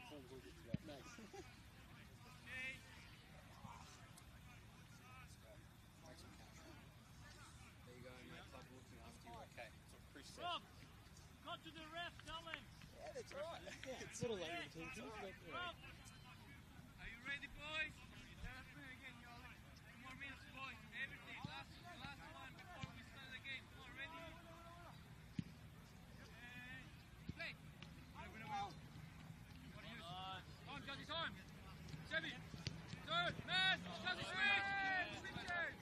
form's all good to go. Nice. Make some cash. There you go, mate. Club looking after you. Okay. That's what Chris said. Rob, got to the ref, tell him. Yeah, that's right. Yeah, it's sort of like the team teams, but you know. Rob. Are you ready, boys? Let's play again, y'all. 2 more minutes, boys. Everything. Last one before we start the game. Come on, ready? Play. On, Jazzy, time. Chevy. Third, man. Jazzy, switch. Switch.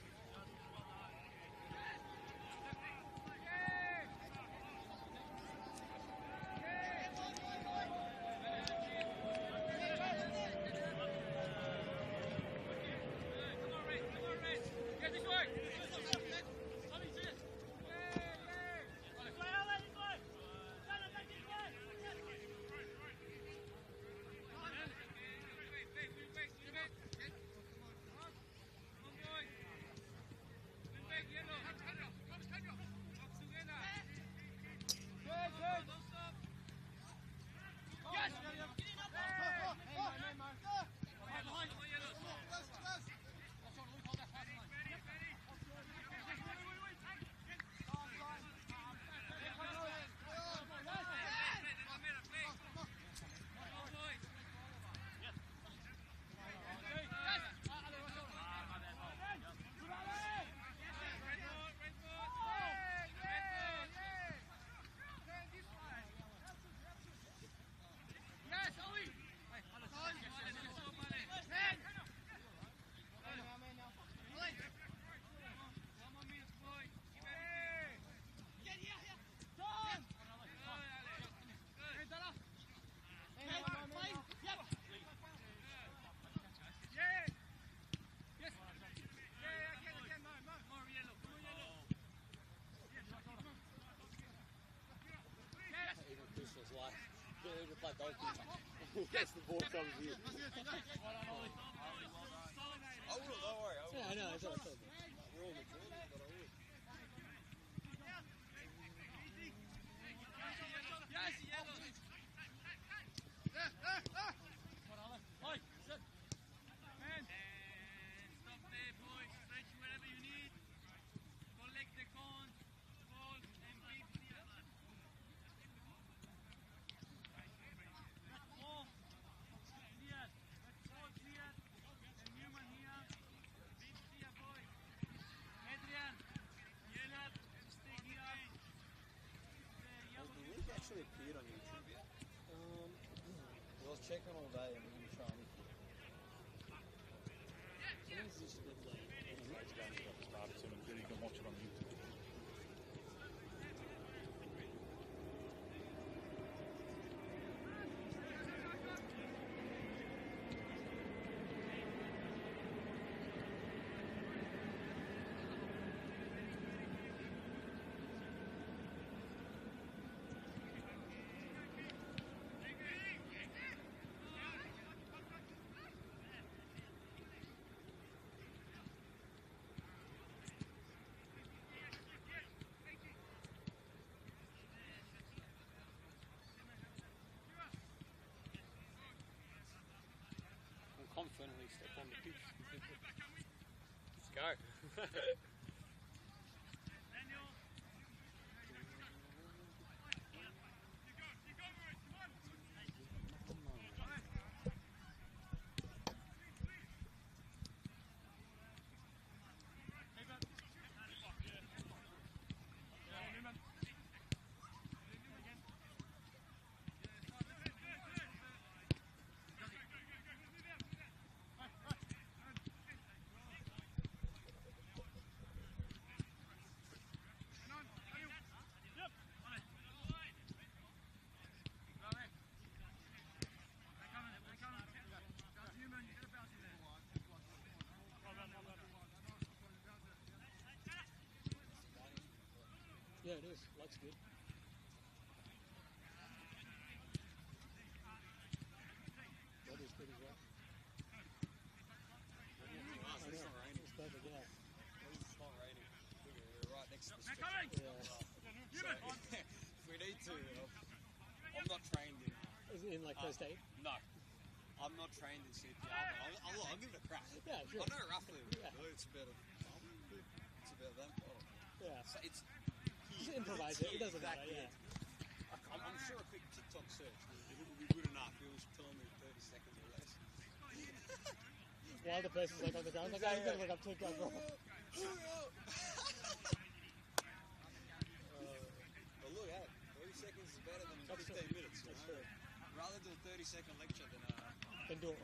To play goalkeeper. Yes, the ball comes here. I will, don't worry. Yeah, I know. That's what I thought. We're all mature, but I will. And stop there, boys. Stretch wherever you need. Collect the cones, balls, and beat the other. That's all. Clear. That's all clear. And Newman here. Beat here, boys. Adrian, yell up. Stay here. Has the link actually appeared on YouTube yet? I was checking all day and we were trying to. It's just a bit late. It's going to get started soon, and you can watch it on YouTube. Confidently step on the pitch. Let's go. Yeah, it is. Looks good. Weather's good as well. It's not raining. It's perfect, yeah. It's not raining. We're right next to the street. Yeah. So, if we need to, I'm not trained in. Is it in like first aid? No. I'm not trained in CPR, but I'll give it a crack. Yeah, sure. I know roughly. Yeah. It's about that. Yeah. So it's Just improvise it. It doesn't matter. exactly. Yeah. I'm sure a quick TikTok search would be good enough. It was telling me 30 seconds or less. While the person's like on the ground, like, I'm gonna look up to go, bro. But look, hey, 30 seconds is better than 15 minutes. You know? Rather do a 30-second lecture than Then do it.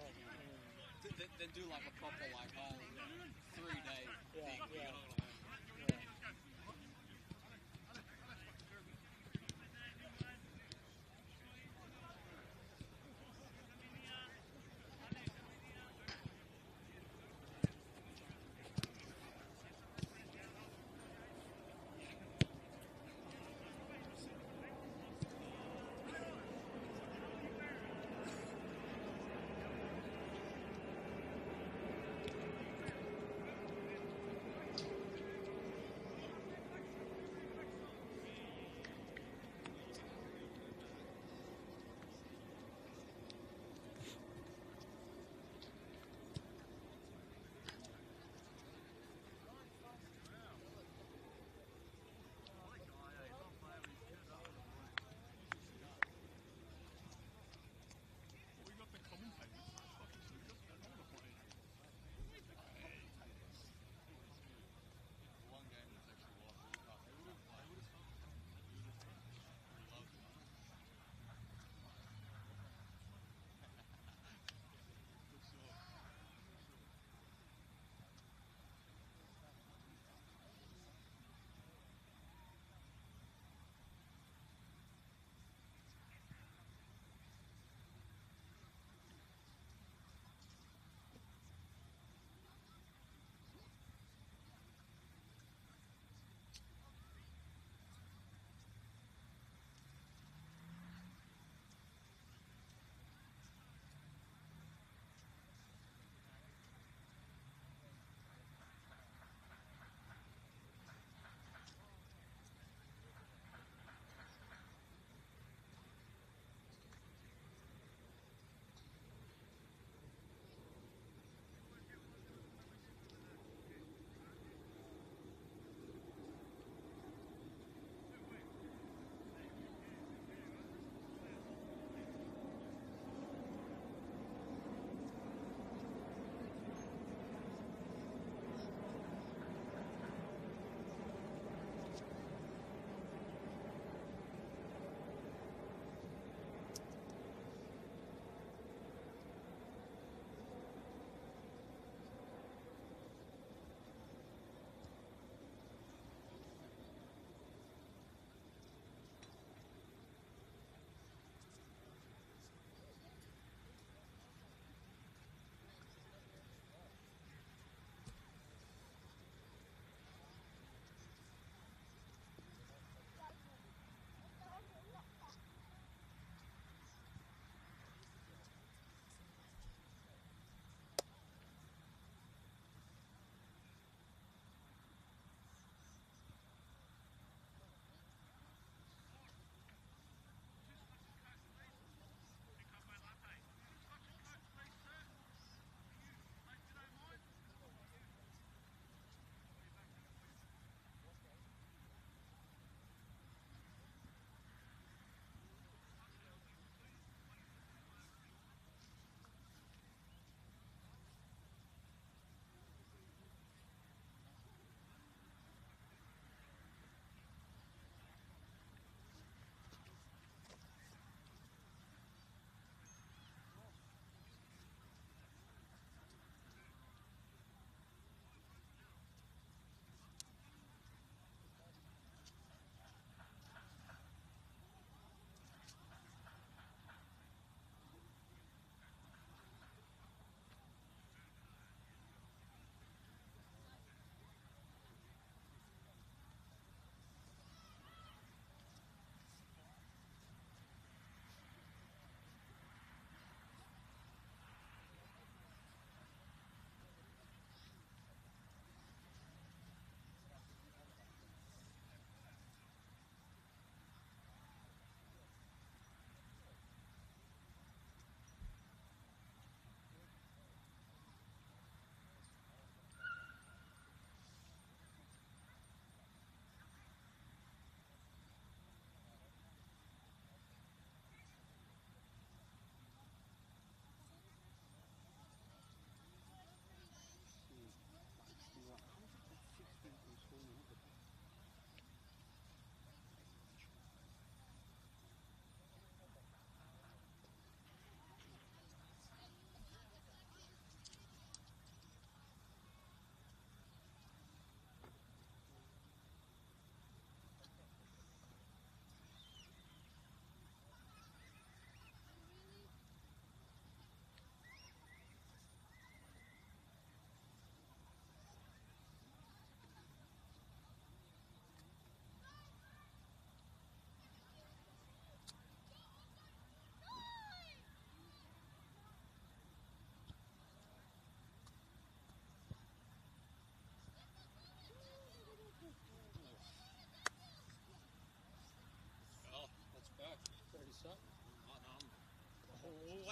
than do like a proper like 3-day Yeah, thing. yeah. You know what I mean?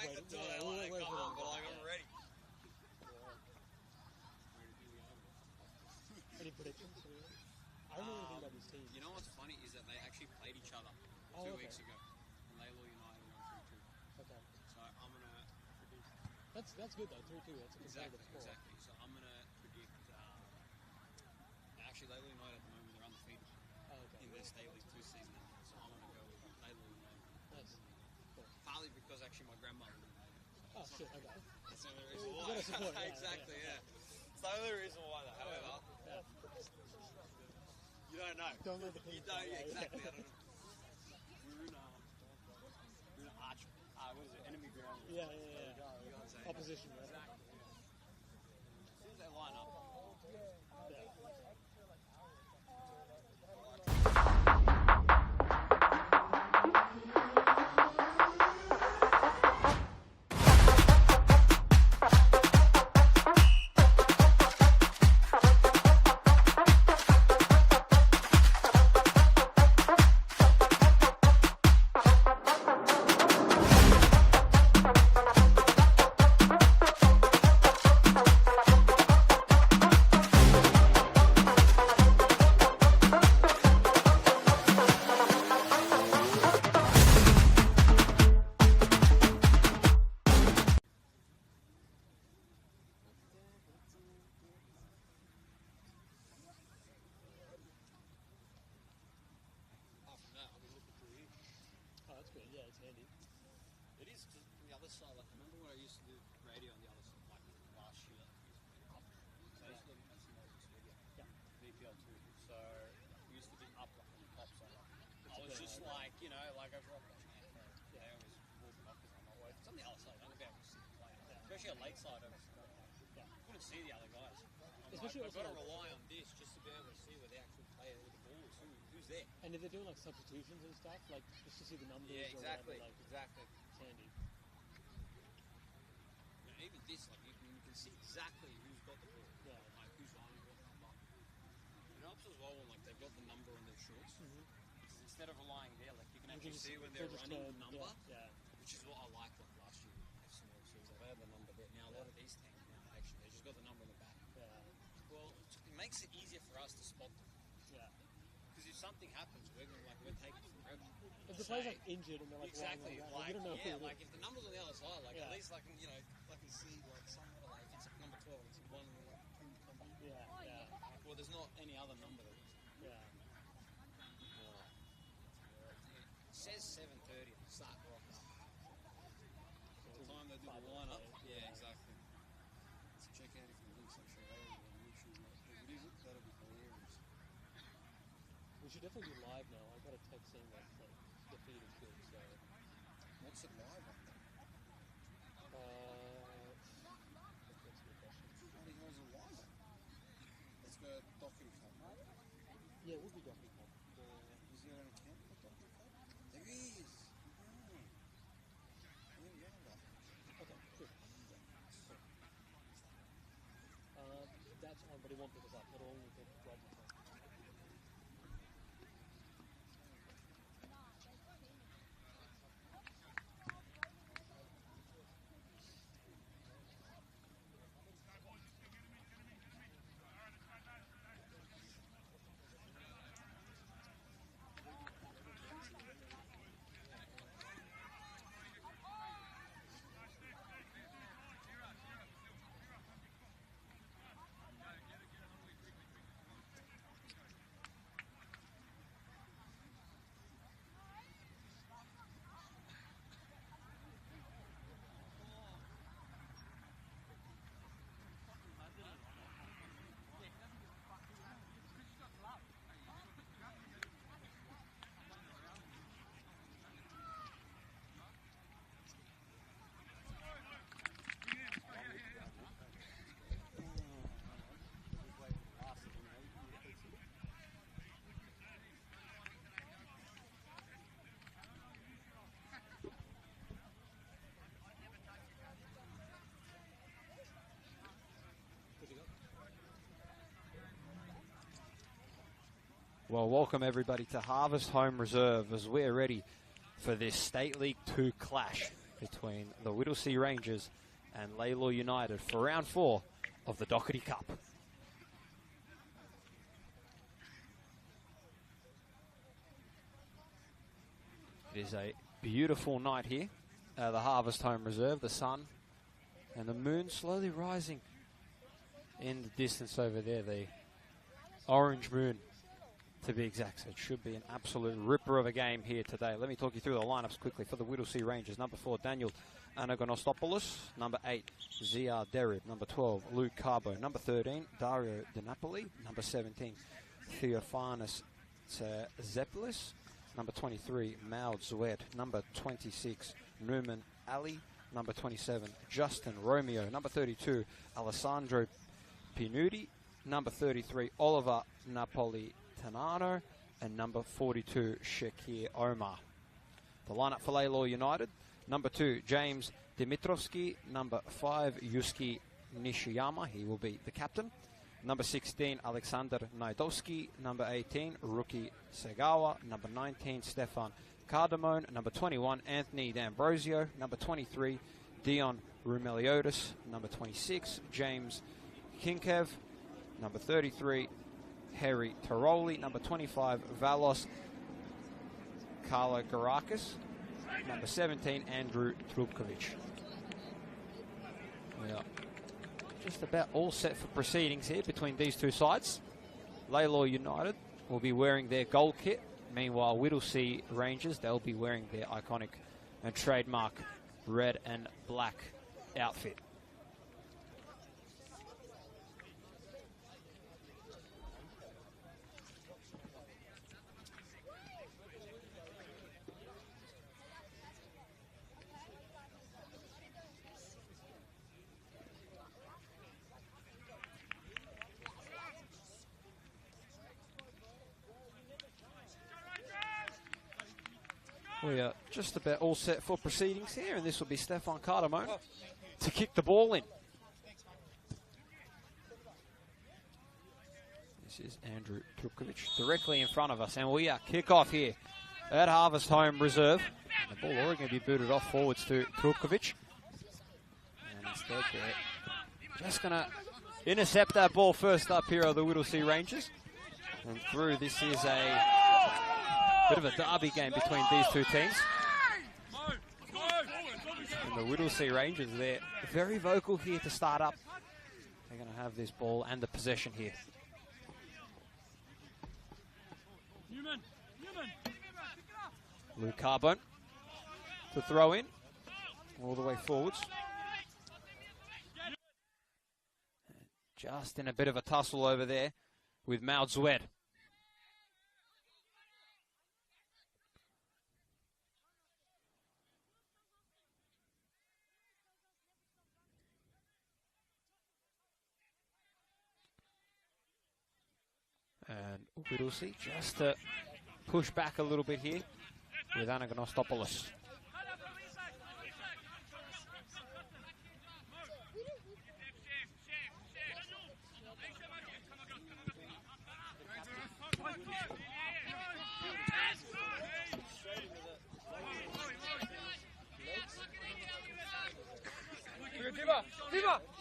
wait waiting. until Yeah, they we'll like, wait come for on, them. but like, I'm ready. Any predictions? I don't know anything about these teams. You know what's funny is that they actually played each other 2 weeks ago, and Lalor United won 3-2. Okay. So I'm gonna predict. That's good though. 3-2. That's a competitive score. Exactly. So I'm gonna predict. Actually, Lalor United at the moment they're undefeated in their state league 2 season. So I'm gonna go with Lalor United. Nice. Cool. Partly because actually my grandmother. Oh shit. Okay. That's the only reason You why. gotta support, yeah, Exactly. Yeah. It's the only reason why. Though. However, Yeah. you don't know. Don't let the You team don't. play, yeah. Exactly. I don't know. We're in arch. What is it? Enemy ground. Yeah. We gotta say. Opposition, right? Exactly. As soon as they line up. Yeah. Apart from that, I'll be looking through here. Oh, that's good. Yeah, it's handy. It is just on the other side. Like, remember when I used to do radio on the other side, like last year? So I used to do radio. Yeah. VPL 2. So we used to be up like on the top side. I was just like, you know, like over up. They always walking up because I'm not away. It's on the other side. I don't be able to see the play. Especially at lakeside. Yeah. I couldn't see the other guys. Especially I've got to also, rely on this just to be able to see where the actual player with the ball is. Who's there? and if they're doing like substitutions and stuff, like just to see the numbers. Yeah, or exactly. whatever, like Exactly. it's handy. You know, even this, like you can see exactly who's got the ball. Yeah. Like who's on what number. It helps as well when like they've got the number on their shorts. Because instead of relying there, like you can actually see when they're running the number, Yeah. which is what I liked like last year. They had the number there. Now a lot of these teams now actually they just got the number on the back. Yeah. Well, it makes it easier for us to spot them. Yeah. Because if something happens, we're taking forever. If the player's like injured and they're like Exactly, lying on the ground, like you don't know yeah, who it like is. if the number's on the other side, like Yeah. at least I can, you know, I can see like somewhere like it's like number 12, it's one and like two come up. Yeah. Well, there's not any other number that Yeah. it says 7:30 at the start rock up. So the time they do the lineup, yeah, exactly. Let's check out if the links actually available on YouTube. If it isn't, that'll be hilarious. We should definitely be live now. I got a text saying that like the feed is good, so What's it live on? that's a good question. How the hell's it live on? Let's go Dockerty Cup. Yeah, it would be Dockerty Cup. Is there an account for Dockerty Cup? There is. Okay, good. That's on, but it won't pick us up. It'll only pick Roger up. Well, welcome everybody to Harvest Home Reserve as we're ready for this State League 2 clash between the Whittlesea Rangers and Lalor United for round 4 of the Dockerty Cup. It is a beautiful night here at the Harvest Home Reserve. The sun and the moon slowly rising in the distance over there. The orange moon, to be exact. So it should be an absolute ripper of a game here today. Let me talk you through the lineups quickly for the Whittlesea Rangers. Number 4, Daniel Anagonostopoulos. Number 8, Ziar Derib. Number 12, Luke Carbo. Number 13, Dario De Napoli. Number 17, Theophanis Zepplis. Number 23, Maud Zwed. Number 26, Newman Ali. Number 27, Justin Romeo. Number 32, Alessandro Pinudi. Number 33, Oliver Napolitano. And number 42, Shakir Omar. The lineup for Lalor United. Number 2, James Dimitrovsky. Number 5, Yusuke Nishiyama. He will be the captain. Number 16, Alexander Naidowski. Number 18, Ruki Segawa. Number 19, Stefan Cardamone. Number 21, Anthony D'Ambrosio. Number 23, Dion Rumeliotis. Number 26, James Kinkev. Number 33, Harry Taroli. Number 25, Valos Kalagarakis. Number 17, Andrew Trubkovic. We are just about all set for proceedings here between these two sides. Lalor United will be wearing their gold kit. Meanwhile, Whittlesea Rangers, they'll be wearing their iconic and trademark red and black outfit. We are just about all set for proceedings here, and this will be Stefan Cardamone to kick the ball in. This is Andrew Trubkovic directly in front of us, and we are kickoff here at Harvest Home Reserve. And the ball already going to be booted off forwards to Trubkovic. And instead they're just going to intercept that ball first up here are the Whittlesea Rangers. And through, this is a bit of a derby game between these two teams. And the Whittlesea Rangers, they're very vocal here to start up. They're going to have this ball and the possession here. Luke Carbone to throw in all the way forwards. Just in a bit of a tussle over there with Maud Zwed. And Whittlesea just to push back a little bit here with Anagonostopoulos.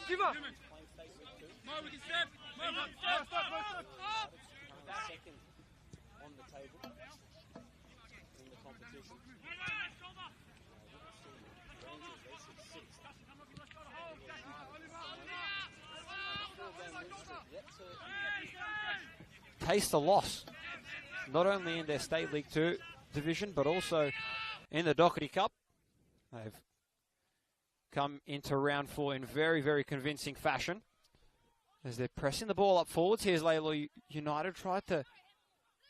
Diva! Second on the table in the competition. Taste a loss, not only in their State League 2 division, but also in the Dockerty Cup. They've come into round 4 in very, very convincing fashion. As they're pressing the ball up forwards, here's Lalor United. Tried to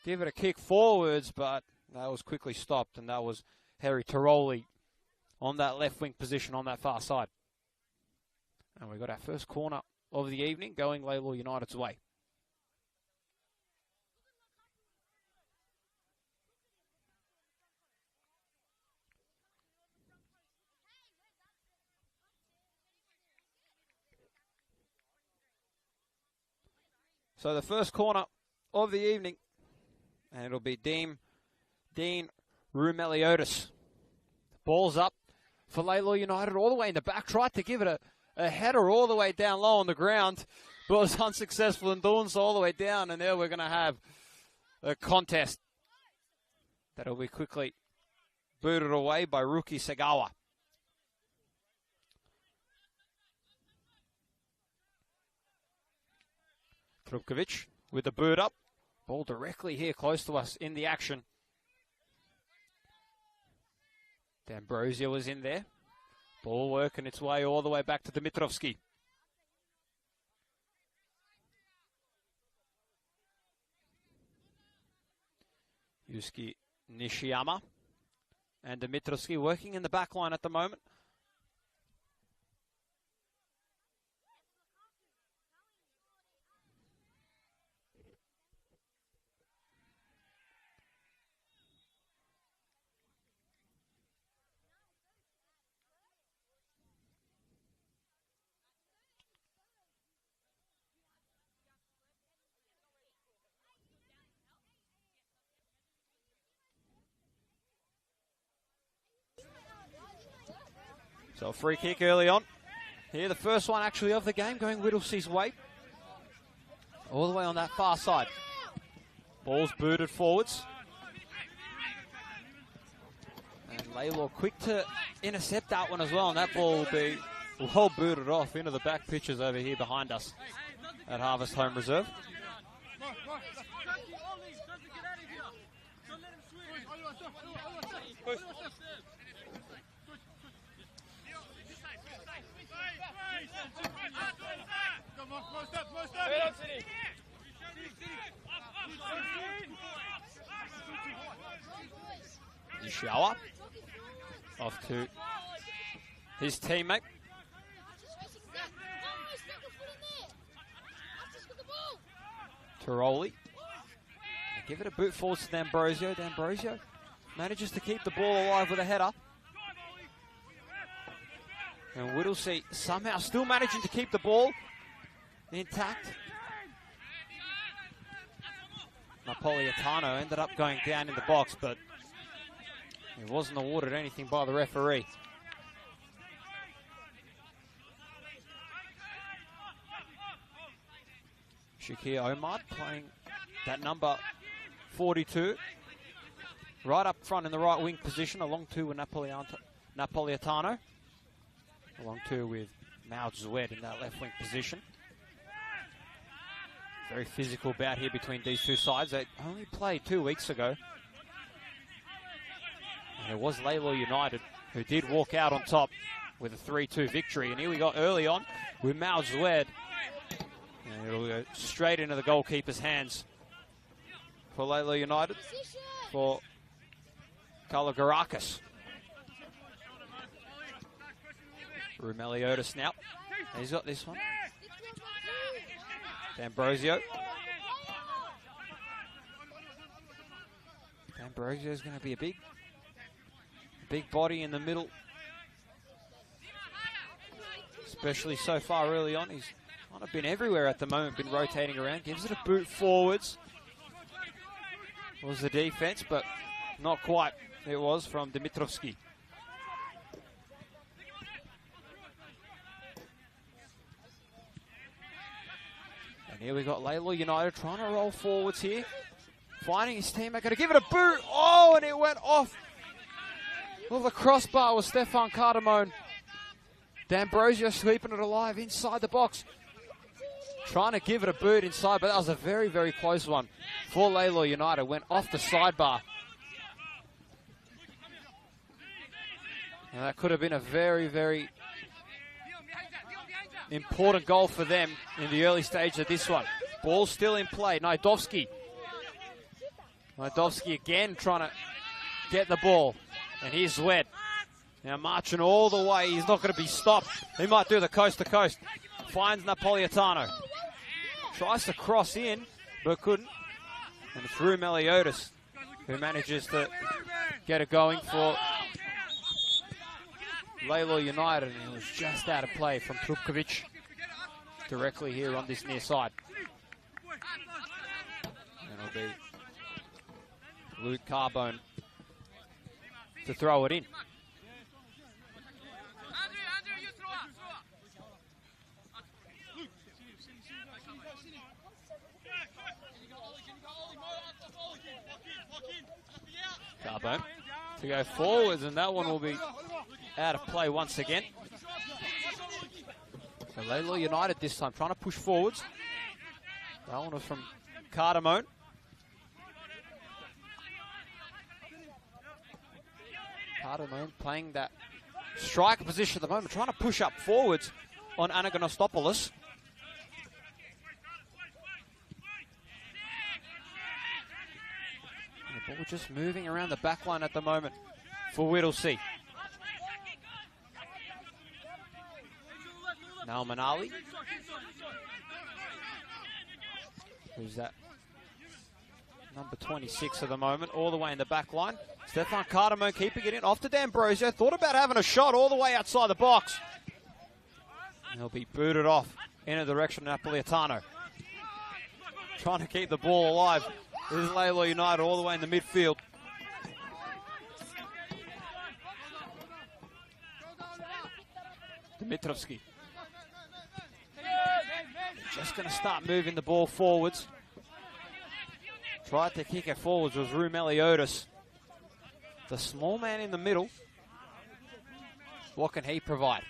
give it a kick forwards, but that was quickly stopped, and that was Harry Taroli on that left wing position on that far side. And we got our first corner of the evening going Lalor United's way. So the first corner of the evening, and it'll be Dean Rumeliotis. Ball's up for Lalor United all the way in the back. Tried to give it a header all the way down low on the ground, but was unsuccessful in doing so all the way down. And there we're going to have a contest that'll be quickly booted away by Ruki Segawa. Trupkovic with the boot up. Ball directly here close to us in the action. D'Ambrosio was in there. Ball working its way all the way back to Dimitrovski. Yusuke Nishiyama and Dimitrovski working in the back line at the moment. So a free kick early on. Here, the first one actually of the game, going Whittlesea's way. All the way on that far side. Ball's booted forwards. And Lalor quick to intercept that one as well. And that ball will be well booted off into the back pitches over here behind us at Harvest Home Reserve. Nishiawa off to his teammate. Tiroli. Give it a boot forwards to D'Ambrosio. D'Ambrosio manages to keep the ball alive with a header. And Whittlesea somehow still managing to keep the ball intact. Napolitano ended up going down in the box, but he wasn't awarded anything by the referee. Shakir Omar playing that number 42. Right up front in the right wing position, along two with Napolitano. Along two with Mao Zued in that left wing position. Very physical bout here between these two sides. They only played 2 weeks ago. And it was Lalor United who did walk out on top with a 3-2 victory. And here we got early on with Mao Zued. And it'll go straight into the goalkeeper's hands for Lalor United, for Kalogarakis. Rumeliotis now. He's got this one. D'Ambrosio. D'Ambrosio is going to be a big body in the middle. Especially so far early on. He's kind of been everywhere at the moment, been rotating around. Gives it a boot forwards. Was the defense, but not quite. It was from Dimitrovski. Here we got Lalor United trying to roll forwards here. Finding his teammate, going to give it a boot. Oh, and it went off. Well, the crossbar was Stefan Cardamone. D'Ambrosio sweeping it alive inside the box. Trying to give it a boot inside, but that was a very, very close one for Lalor United. Went off the sidebar. And that could have been a very, very important goal for them in the early stage of this one. Ball still in play. Najdovski again trying to get the ball. And here's Zwed. Now marching all the way. He's not going to be stopped. He might do the coast to coast. Finds Napolitano. Tries to cross in, but couldn't. And it's Rumeliotis who manages to get it going for Lalor United, and it was just out of play from Trupkovic directly here on this near side. And it'll be Luke Carbone to throw it in. Carbone to go forwards, and that one will be out of play once again. So Lalor United this time trying to push forwards. That one was from Cardamone. Cardamone playing that striker position at the moment, trying to push up forwards on Anagonostopoulos. The ball just moving around the back line at the moment for Whittlesea. Now Manali. Who's that? Number 26 at the moment, all the way in the back line. Stefan Cardamone keeping it in, off to D'Ambrosio. Thought about having a shot all the way outside the box. And he'll be booted off in a direction of Napolitano. Trying to keep the ball alive. This is Lalor United all the way in the midfield. Dimitrovski. Just going to start moving the ball forwards. Tried to kick it forwards was Meliodas. The small man in the middle. What can he provide?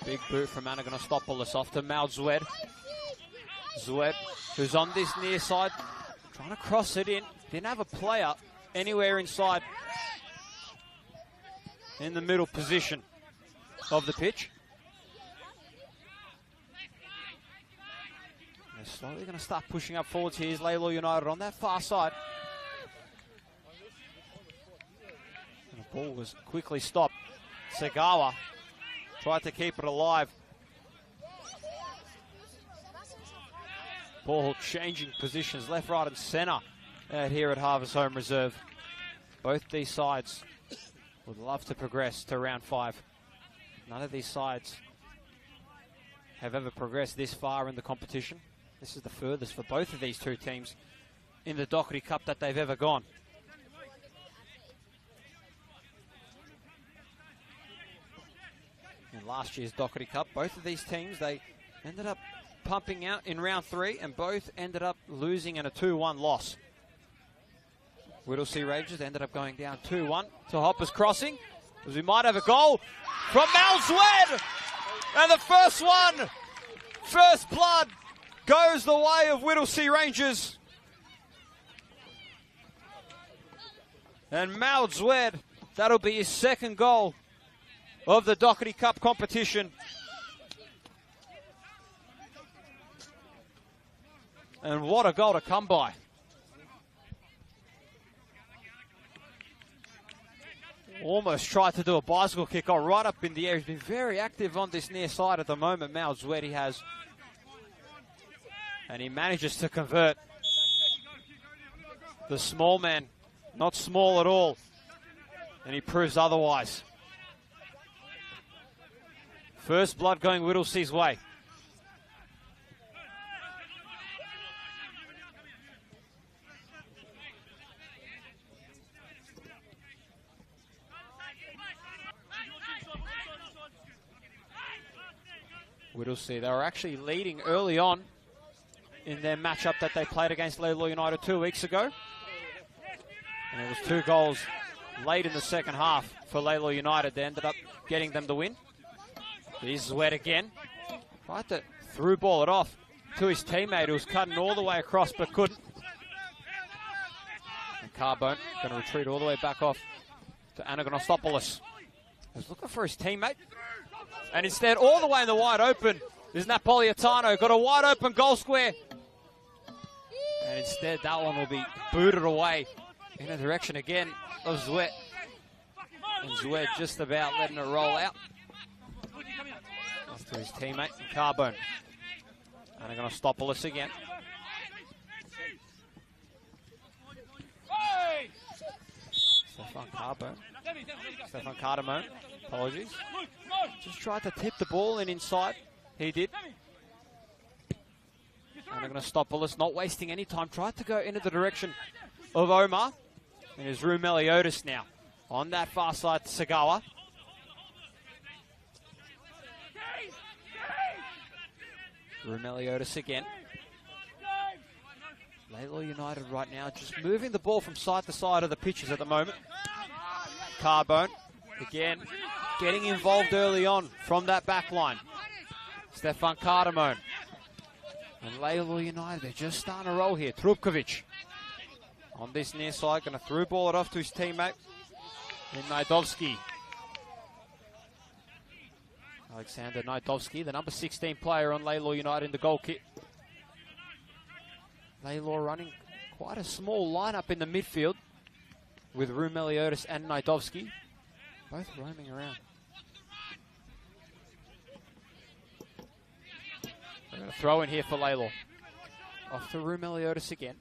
Big boot from Anagonostopoulos off to Mal Zwed. Zwed, who's on this near side, trying to cross it in. Didn't have a player anywhere inside in the middle position of the pitch. They're slowly going to start pushing up forwards here. Is Lalor United on that far side. And the ball was quickly stopped. Segawa tried to keep it alive. Ball changing positions left, right and centre out here at Harvest Home Reserve. Both these sides would love to progress to round 5. None of these sides have ever progressed this far in the competition. This is the furthest for both of these two teams in the Dockerty Cup that they've ever gone. In last year's Dockerty Cup, both of these teams, they ended up pumping out in round 3 and both ended up losing in a 2-1 loss. Whittlesea Rangers ended up going down 2-1 to Hopper's crossing, as we might have a goal from Mal Zwed. And the first one, first blood, goes the way of Whittlesea Rangers. And Mal Zwed, that'll be his second goal of the Dockerty Cup competition. And what a goal to come by. Almost tried to do a bicycle kick right up in the air. He's been very active on this near side at the moment. Mal Zwed he has. And he manages to convert. The small man, not small at all. And he proves otherwise. First blood going Whittlesea's way. Whittlesea, they were actually leading early on in their matchup that they played against Lalor United 2 weeks ago. And it was 2 goals late in the second half for Lalor United. They ended up getting them the win. Here's Zwed again. Tried to through ball it off to his teammate who was cutting all the way across but couldn't. And Carbone going to retreat all the way back off to Anagonostopoulos. He was looking for his teammate. And instead, all the way in the wide open is Napolitano. Got a wide open goal square. And instead, that one will be booted away in the direction again of Zwed. And Zwed just about letting it roll out. Off to his teammate, Carbone. And they're going to stop Lalor again. Stefan Carbone. Stefan Cardamone. Apologies. Just tried to tip the ball in inside. He did. And they're going to stop Lalor, not wasting any time. Tried to go into the direction of Omar. And it's Meliodas now on that far side to Segawa. Meliodas again. Lalor United right now just moving the ball from side to side of the pitches at the moment. Carbone, again, getting involved early on from that back line. Stefan Cardamone. And Lalor United, they're just starting to roll here. Trubkovic on this near side, going to through ball it off to his teammate in Najdovski. Alexander Najdovski, the number 16 player on Lalor United in the goal kit. Lalor running quite a small lineup in the midfield with Rumeliotis and Najdovski, both roaming around. They're going to throw in here for Lalor. Off to Rumeliotis again.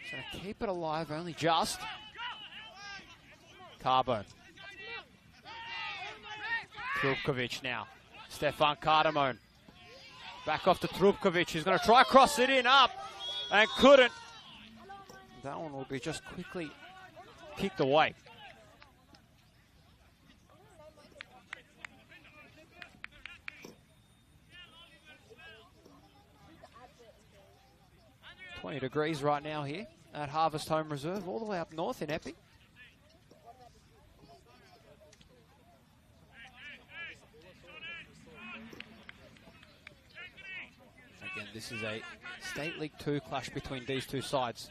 He's going to keep it alive, only just. Carbone. Trubkovic now. Stefan Cardamone. Back off to Trubkovic. He's going to try cross it in up and couldn't. That one will be just quickly kicked away. .20 degrees right now here at Harvest Home Reserve, all the way up north in Epping. Again, this is a State League 2 clash between these two sides.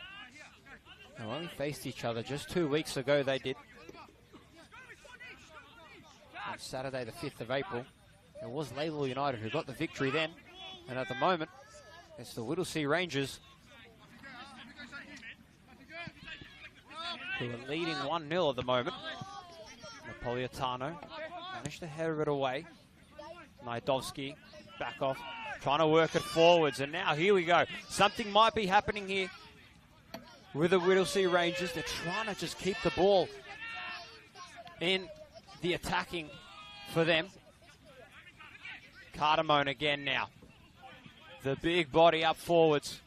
They only faced each other just 2 weeks ago, they did. On Saturday the 5th of April. It was Lalor United who got the victory then. And at the moment, it's the Whittlesea Rangers who are leading 1-0 at the moment. Napolitano managed to header it away. Najdovski back off, trying to work it forwards. And now here we go. Something might be happening here with the Whittlesea Rangers. They're trying to just keep the ball in the attacking for them. Cardamone again now. The big body up forwards.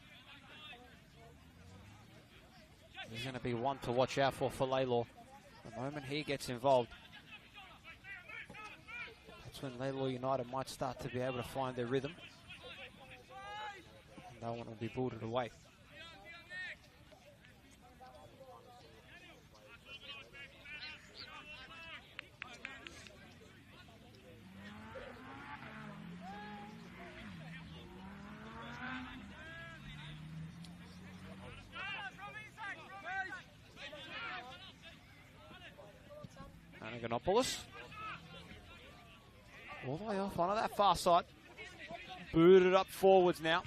He's going to be one to watch out for Lalor. The moment he gets involved, that's when Lalor United might start to be able to find their rhythm. And that one will be booted away. Anaganopoulos. All the way off onto that far side. Booted up forwards now.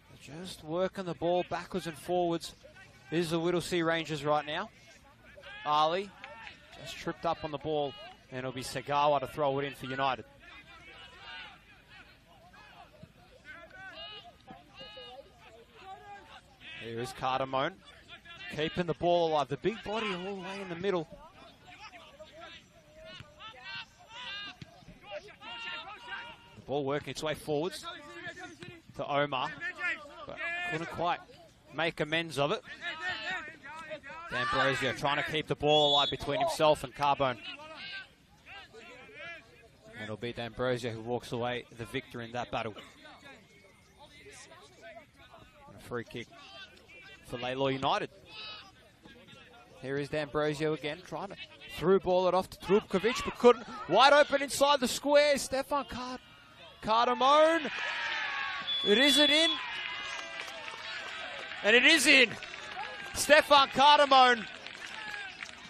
They're just working the ball backwards and forwards. This is the Whittlesea Rangers right now. Ali just tripped up on the ball, and it'll be Sagawa to throw it in for United. Here is Cardamone. Keeping the ball alive. The big body all the way in the middle. The ball working its way forwards to Omar. But couldn't quite make amends of it. D'Ambrosio trying to keep the ball alive between himself and Carbone. And it'll be D'Ambrosio who walks away the victor in that battle. And a free kick for Lalor United. Here is D'Ambrosio again, trying to through ball it off to Trubkovic, but couldn't. Wide open inside the square, Stefan Cardamone. It isn't in. And it is in. Stefan Cardamone.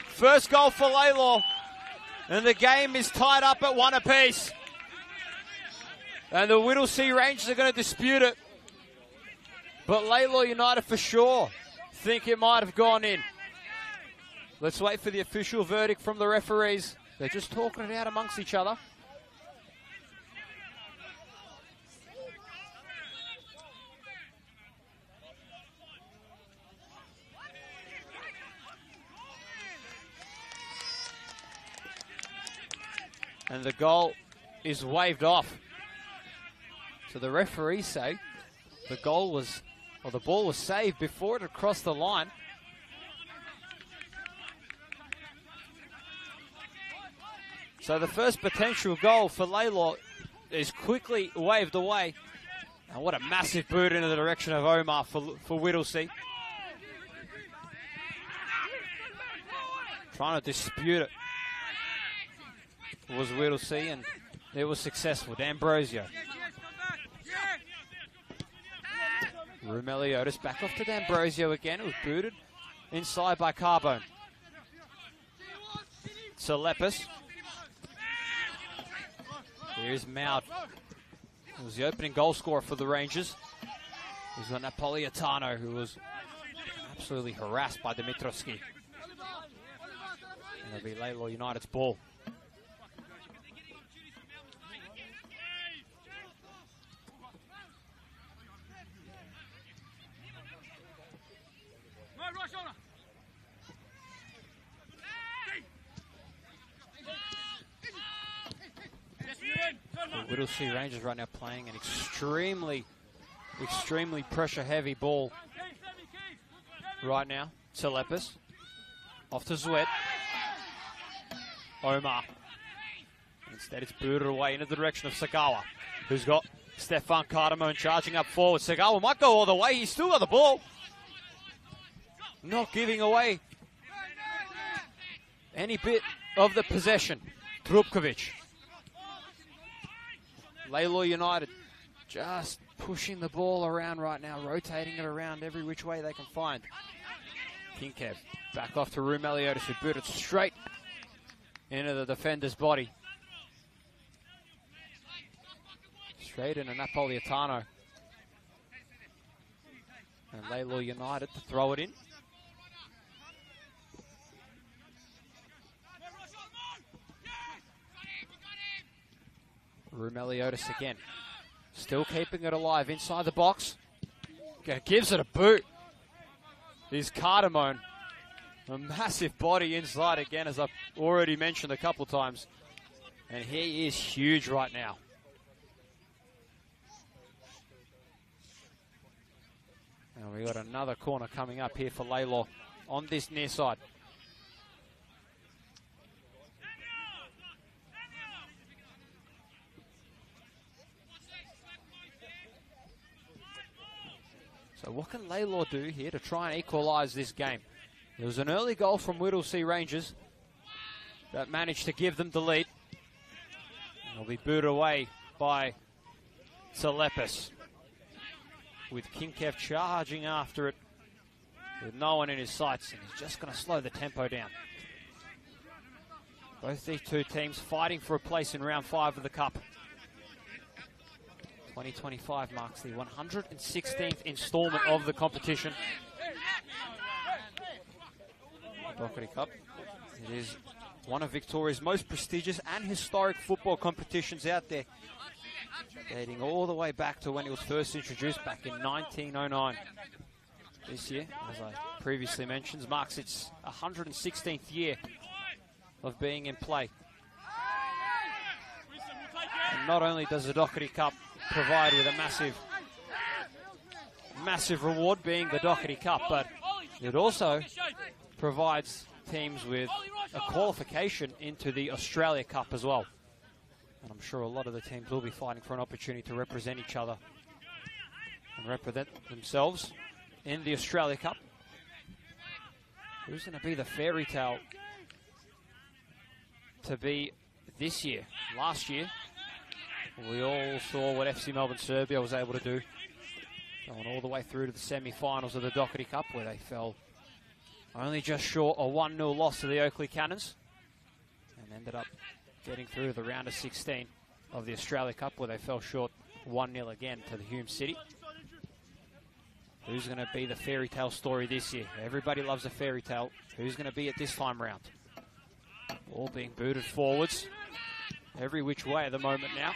First goal for Lalor. And the game is tied up at 1 apiece. And the Whittlesea Rangers are going to dispute it. But Lalor United for sure think it might have gone in. Let's wait for the official verdict from the referees. They're just talking it out amongst each other. And the goal is waved off. So the referees say the ball was saved before it had crossed the line. So the first potential goal for Lalor is quickly waved away. And what a massive boot into the direction of Omar for Whittlesea. Trying to dispute it was Whittlesea, and it was successful. D'Ambrosio. Roumeliotis back off to D'Ambrosio again. It was booted inside by Carbone. Salepis. Here's Maud. He was the opening goal scorer for the Rangers. He's got Napolitano, who was absolutely harassed by Dimitrovski. And it'll be Lalor United's ball. The Whittlesea Rangers right now playing an extremely pressure-heavy ball right now. Salepis. Off to Zwet. Omar. Instead, it's booted away into the direction of Sagawa, who's got Stefan Cardamone charging up forward. Sagawa might go all the way. He's still got the ball. Not giving away any bit of the possession. Trupkovic. Lalor United just pushing the ball around right now, rotating it around every which way they can find. Kinkev back off to Roumeliotis, who booted straight into the defender's body. Straight into Napolitano. And Lalor United to throw it in. Roumeliotis again. Still keeping it alive inside the box. Gives it a boot. Here's Cardamone. A massive body inside again, as I've already mentioned a couple times. And he is huge right now. And we got another corner coming up here for Lalor on this near side. So what can Lalor do here to try and equalise this game? There was an early goal from Whittlesea Rangers that managed to give them the lead. It'll be booted away by Salepis, with Kinkev charging after it with no one in his sights, and he's just going to slow the tempo down. Both these two teams fighting for a place in round 5 of the Cup. 2025 marks the 116th instalment of the competition. Dockerty Cup. It is one of Victoria's most prestigious and historic football competitions out there, dating all the way back to when it was first introduced back in 1909. This year, as I previously mentioned, marks its 116th year of being in play. And not only does the Dockerty Cup provide with a massive reward, being the Dockerty Cup, but it also provides teams with a qualification into the Australia Cup as well. And I'm sure a lot of the teams will be fighting for an opportunity to represent each other and represent themselves in the Australia Cup. Who's going to be the fairy tale to be this year? Last year, we all saw what FC Melbourne Serbia was able to do, going all the way through to the semi-finals of the Dockerty Cup, where they fell only just short a 1-0 loss to the Oakley Cannons, and ended up getting through to the round of 16 of the Australia Cup, where they fell short 1-0 again to the Hume City. Who's going to be the fairy tale story this year? Everybody loves a fairy tale. Who's going to be it this time round? All being booted forwards every which way at the moment now.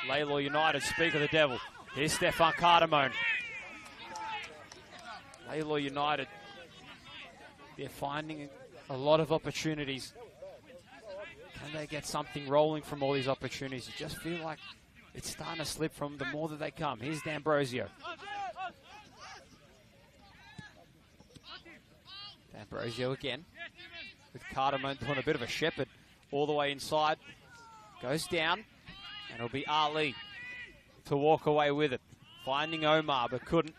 Lalor United, speak of the devil. Here's Stefan Cardamone. Lalor United, they're finding a lot of opportunities. Can they get something rolling from all these opportunities? You just feel like it's starting to slip from the more that they come. Here's D'Ambrosio. D'Ambrosio again, with Cardamone doing a bit of a shepherd all the way inside. Goes down, And it'll be Ali to walk away with it. Finding Omar, but couldn't.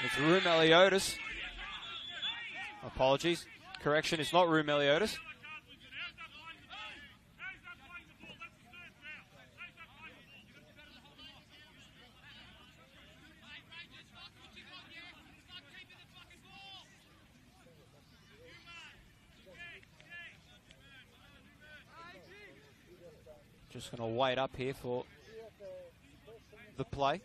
It's Rue Meliodas. Apologies. Correction, it's not Rue Meliodas. Just going to wait up here for the play.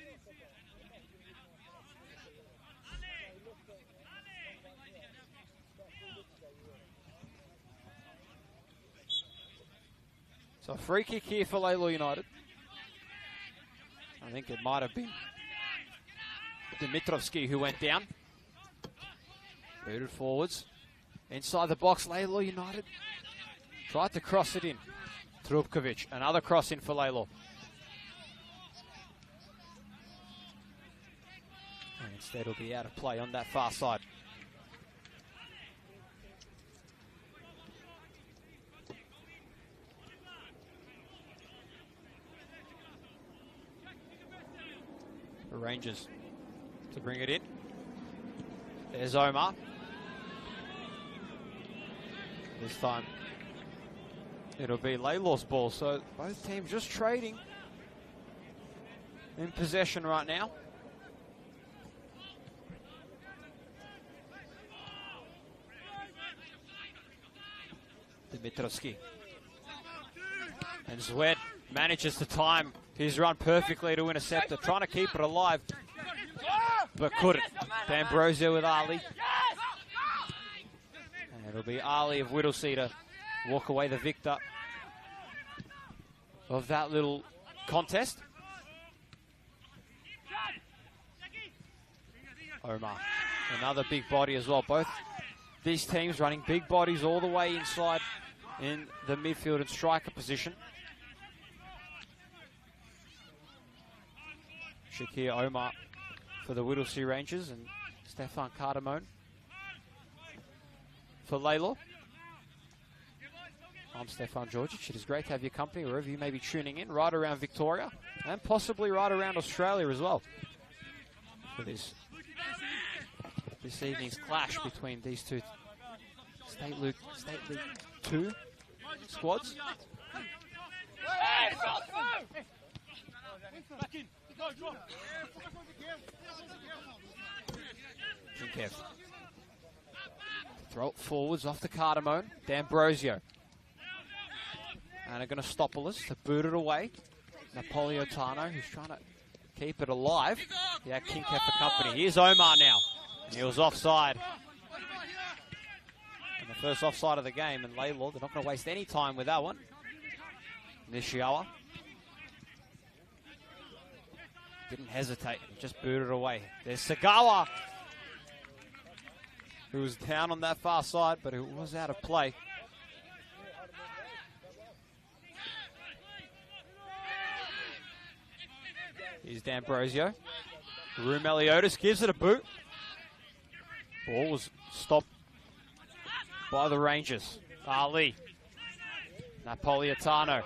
So a free kick here for Lalor United. I think it might have been Dimitrovski who went down. Booted forwards. Inside the box, Lalor United tried to cross it in. Trubkovic, another cross in for Lalor. And instead it'll be out of play on that far side. The Rangers to bring it in. There's Omar. This time it'll be Lalor's ball, so both teams just trading in possession right now. Dimitrovski. And Zwed manages to time his run perfectly to intercept it, trying to keep it alive, but couldn't. D'Ambrosio with Ali. And it'll be Ali of Whittlesea to walk away the victor of that little contest. Omar, another big body as well. Both these teams running big bodies all the way inside in the midfield and striker position. Shakir Omar for the Whittlesea Rangers and Stefan Cardamone for Lalor. I'm Stefan Georgic. It is great to have your company wherever you may be tuning in, right around Victoria and possibly right around Australia as well, for this evening's clash between these two State League 2 squads. Kinkev. Throw it forwards off the Cardamone. D'Ambrosio. Anagornostopoulos to boot it away. Napolitano, who's trying to keep it alive. Yeah, Kinkev for company. Here's Omar now. And he was offside. And the first offside of the game. And Lalor, they're not going to waste any time with that one. Nishiawa. Didn't hesitate, just booted it away. There's Sagawa, who was down on that far side, but it was out of play. Here's D'Ambrosio. Rue Meliodas gives it a boot. Ball was stopped by the Rangers. Ali. Napolitano.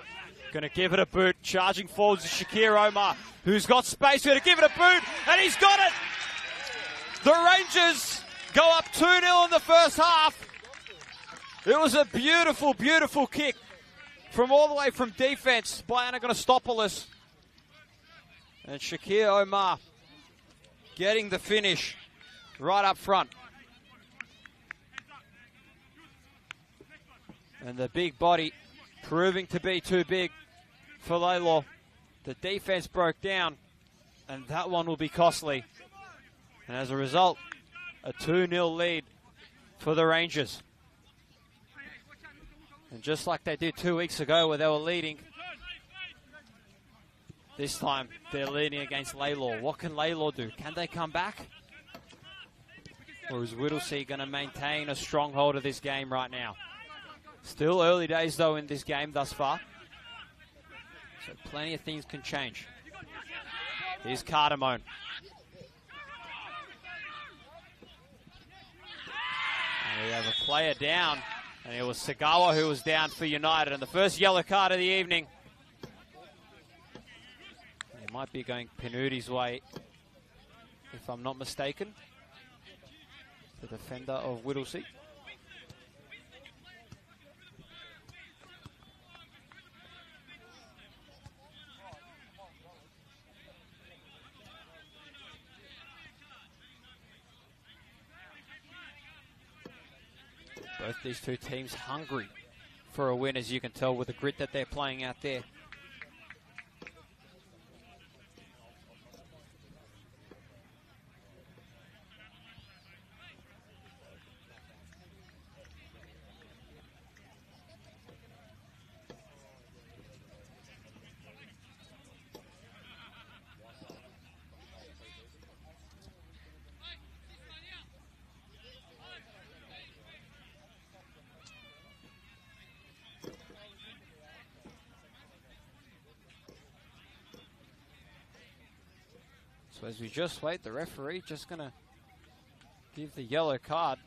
Going to give it a boot. Charging forwards to Shakir Omar, who's got space. Going to give it a boot, and he's got it. The Rangers go up 2-0 in the first half. It was a beautiful, beautiful kick from all the way from defense by Anagornostopoulos. And Shakir Omar getting the finish right up front. And the big body proving to be too big for Lalor. The defense broke down, and that one will be costly. And as a result, a 2-0 lead for the Rangers. And just like they did 2 weeks ago where they were leading, this time they're leading against Lalor. What can Lalor do? Can they come back? Or is Whittlesea going to maintain a stronghold of this game right now? Still early days, though, in this game thus far. So plenty of things can change. Here's Cardamone. And we have a player down. And it was Sagawa who was down for United. And the first yellow card of the evening might be going Penuti's way, if I'm not mistaken. The defender of Whittlesea. Both these two teams hungry for a win, as you can tell with the grit that they're playing out there. So as we just wait, the referee just going to give the yellow card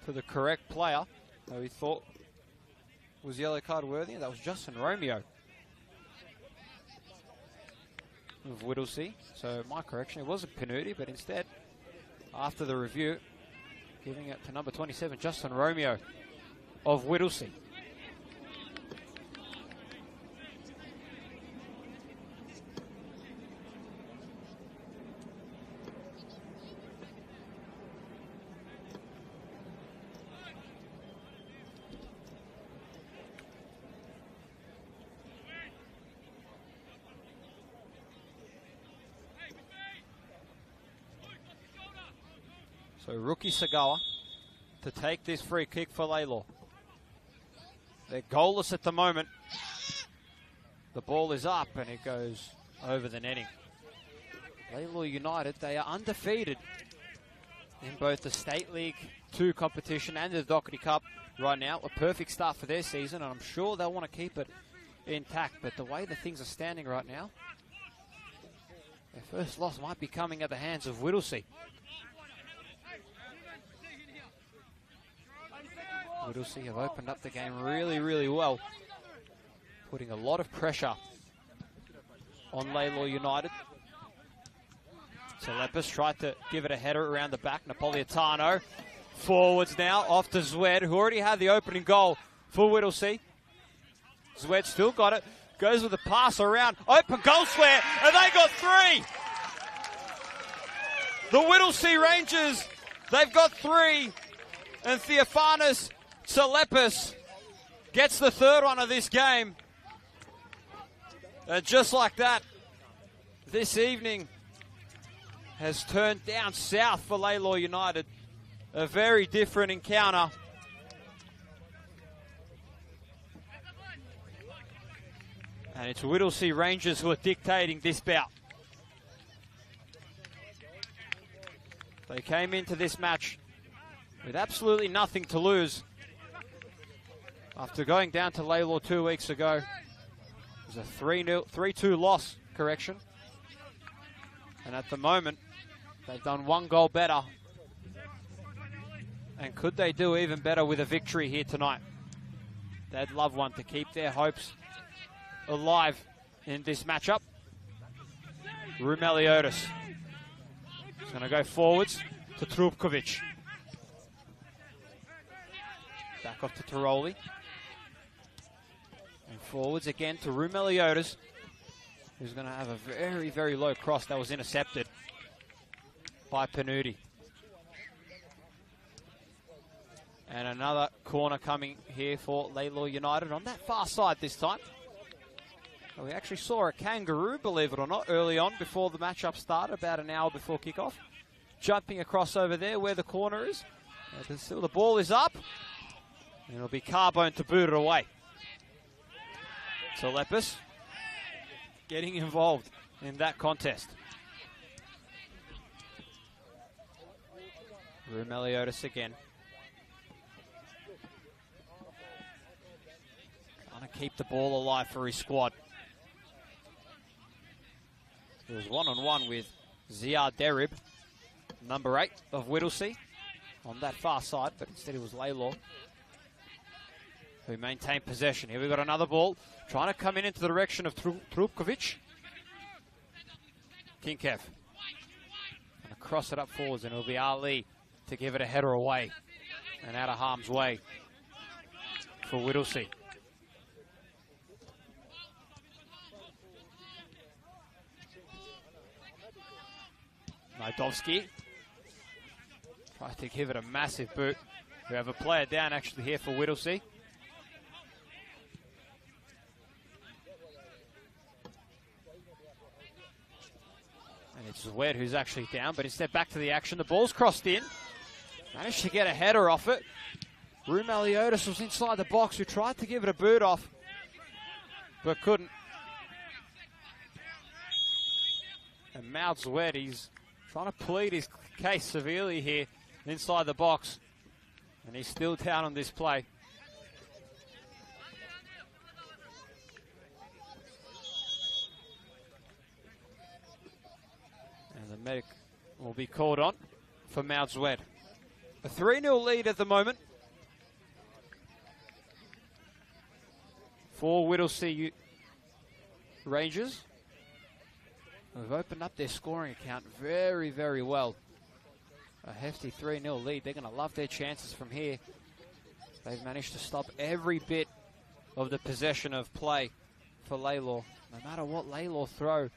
to the correct player who he thought was yellow card worthy. That was Justin Romeo of Whittlesea. So my correction, it wasn't Penuti, but instead, after the review, giving it to number 27, Justin Romeo of Whittlesea. So rookie Sagawa to take this free kick for Lalor. They're goalless at the moment. The ball is up and it goes over the netting. Lalor United, they are undefeated in both the State League 2 competition and the Dockerty Cup right now. A perfect start for their season, and I'm sure they'll want to keep it intact. But the way the things are standing right now, their first loss might be coming at the hands of Whittlesea. Whittlesea have opened up the game really, really well, putting a lot of pressure on Lalor United. Celepis tried to give it a header around the back. Napolitano forwards now, off to Zwed, who already had the opening goal for Whittlesea. Zwed still got it, goes with a pass around, open goal square, and they got 3! The Whittlesea Rangers, they've got 3, and Theophanis Celepis gets the 3rd one of this game. And just like that, this evening has turned down south for Lalor United. A very different encounter. And it's Whittlesea Rangers who are dictating this bout. They came into this match with absolutely nothing to lose. After going down to Lalor 2 weeks ago, it was a 3-2 loss, correction. And at the moment, they've done 1 goal better. And could they do even better with a victory here tonight? They'd love one to keep their hopes alive in this matchup. Rumeliotis is going to go forwards to Trubkovic. Back off to Tiroli. And forwards again to Rumeliotis, who's going to have a very, very low cross that was intercepted by Penuti. And another corner coming here for Lalor United on that far side this time. Well, we actually saw a kangaroo, believe it or not, early on before the matchup started, about an hour before kickoff. Jumping across over there where the corner is. Still the ball is up. And it'll be Carbone to boot it away. So Lepis getting involved in that contest. Rumeliotis again. Trying to keep the ball alive for his squad. He was one-on-one with Ziad Derib, number 8 of Whittlesea, on that far side, but instead it was Lalor who maintain possession. Here we've got another ball, trying to come in into the direction of Trupkovic. Kinkev. Going to cross it up forwards, and it'll be Ali to give it a header away and out of harm's way for Whittlesea. Nidovsky tries to give it a massive boot. We have a player down actually here for Whittlesea. And it's Zwed who's actually down, but instead back to the action. The ball's crossed in. Managed to get a header off it. Rue Maliotis was inside the box, who tried to give it a boot off, but couldn't. And Mal Zwed, he's trying to plead his case severely here inside the box. And he's still down on this play. And the medic will be called on for Mal Zwed. A 3-0 lead at the moment for Whittlesea Rangers. They've opened up their scoring account very, very well. A hefty 3-0 lead. They're going to love their chances from here. They've managed to stop every bit of the possession of play for Lalor. No matter what Lalor throw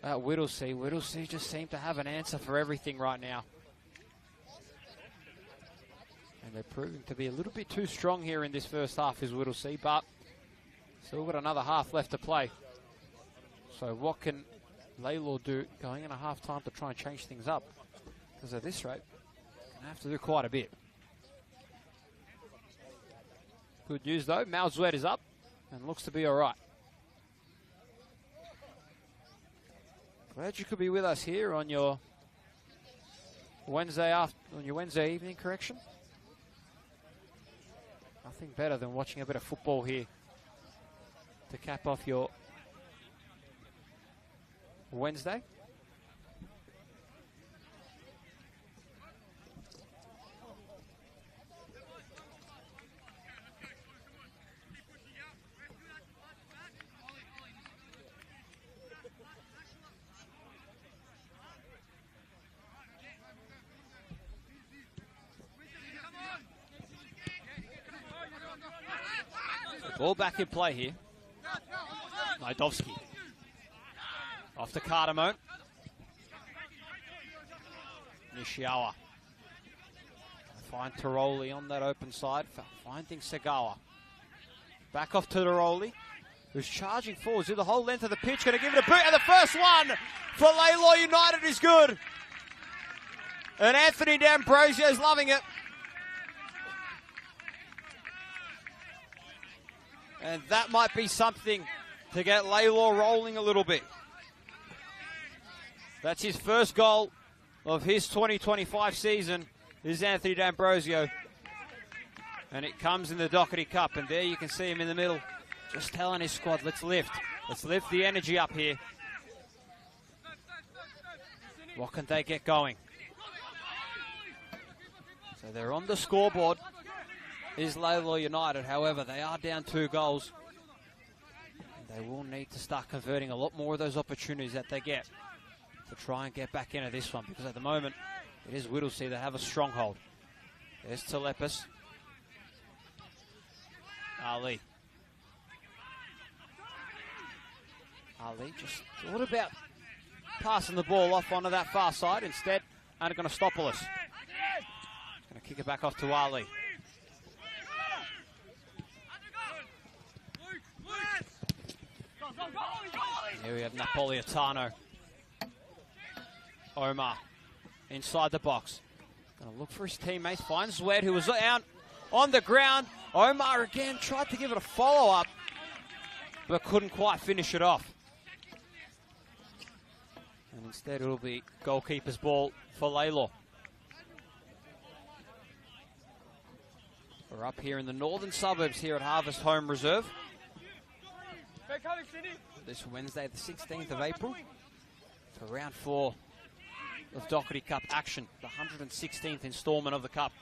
at Whittlesea, Whittlesea just seem to have an answer for everything right now. And they're proving to be a little bit too strong here in this first half is Whittlesea, but still got another half left to play. So what can Lalor do going in a half time to try and change things up? Because at this rate, going to have to do quite a bit. Good news though, Mal Zwed is up and looks to be all right. Glad you could be with us here on your Wednesday evening, correction. Nothing better than watching a bit of football here to cap off your Wednesday. Ball back in play here. Nidovsky. Off to Cardamone. Nishiawa. Find Tiroli on that open side. Finding Segawa. Back off to Tiroli, who's charging forwards through the whole length of the pitch. Going to give it a boot. And the first one for Lalor United is good. And Anthony D'Ambrosio is loving it. And that might be something to get Lalor rolling a little bit. That's his first goal of his 2025 season, is Anthony D'Ambrosio. And it comes in the Dockerty Cup. And there you can see him in the middle, just telling his squad, let's lift. Let's lift the energy up here. What can they get going? So they're on the scoreboard. Is Lalor United. However, they are down 2 goals. And they will need to start converting a lot more of those opportunities that they get to try and get back into this one, because at the moment it is Whittlesea that have a stronghold. There's Telepis. Ali just thought about passing the ball off onto that far side. Instead, Anagonostopoulos. Going to kick it back off to Ali. Here we have Napolitano. Omar inside the box. Going to look for his teammates. Finds Zwed, who was out on the ground. Omar again tried to give it a follow-up, but couldn't quite finish it off. And instead it'll be goalkeeper's ball for Lalor. We're up here in the northern suburbs here at Harvest Home Reserve. This Wednesday, the 16th of April, for round 4 of Dockerty Cup action, the 116th instalment of the Cup.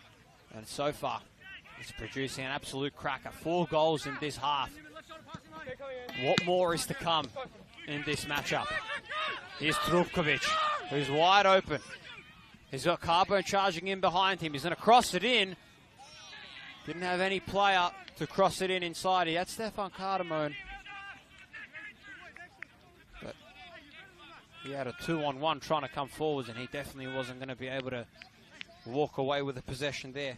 And so far, It's producing an absolute cracker. 4 goals in this half. What more is to come in this matchup? Here's Trubkovic, who's wide open. He's got Carbone charging in behind him. He's going to cross it in. Didn't have any player to cross it in inside. He had Stefan Cardamone. But he had a 2-on-1 trying to come forwards, and he definitely wasn't going to be able to walk away with the possession there.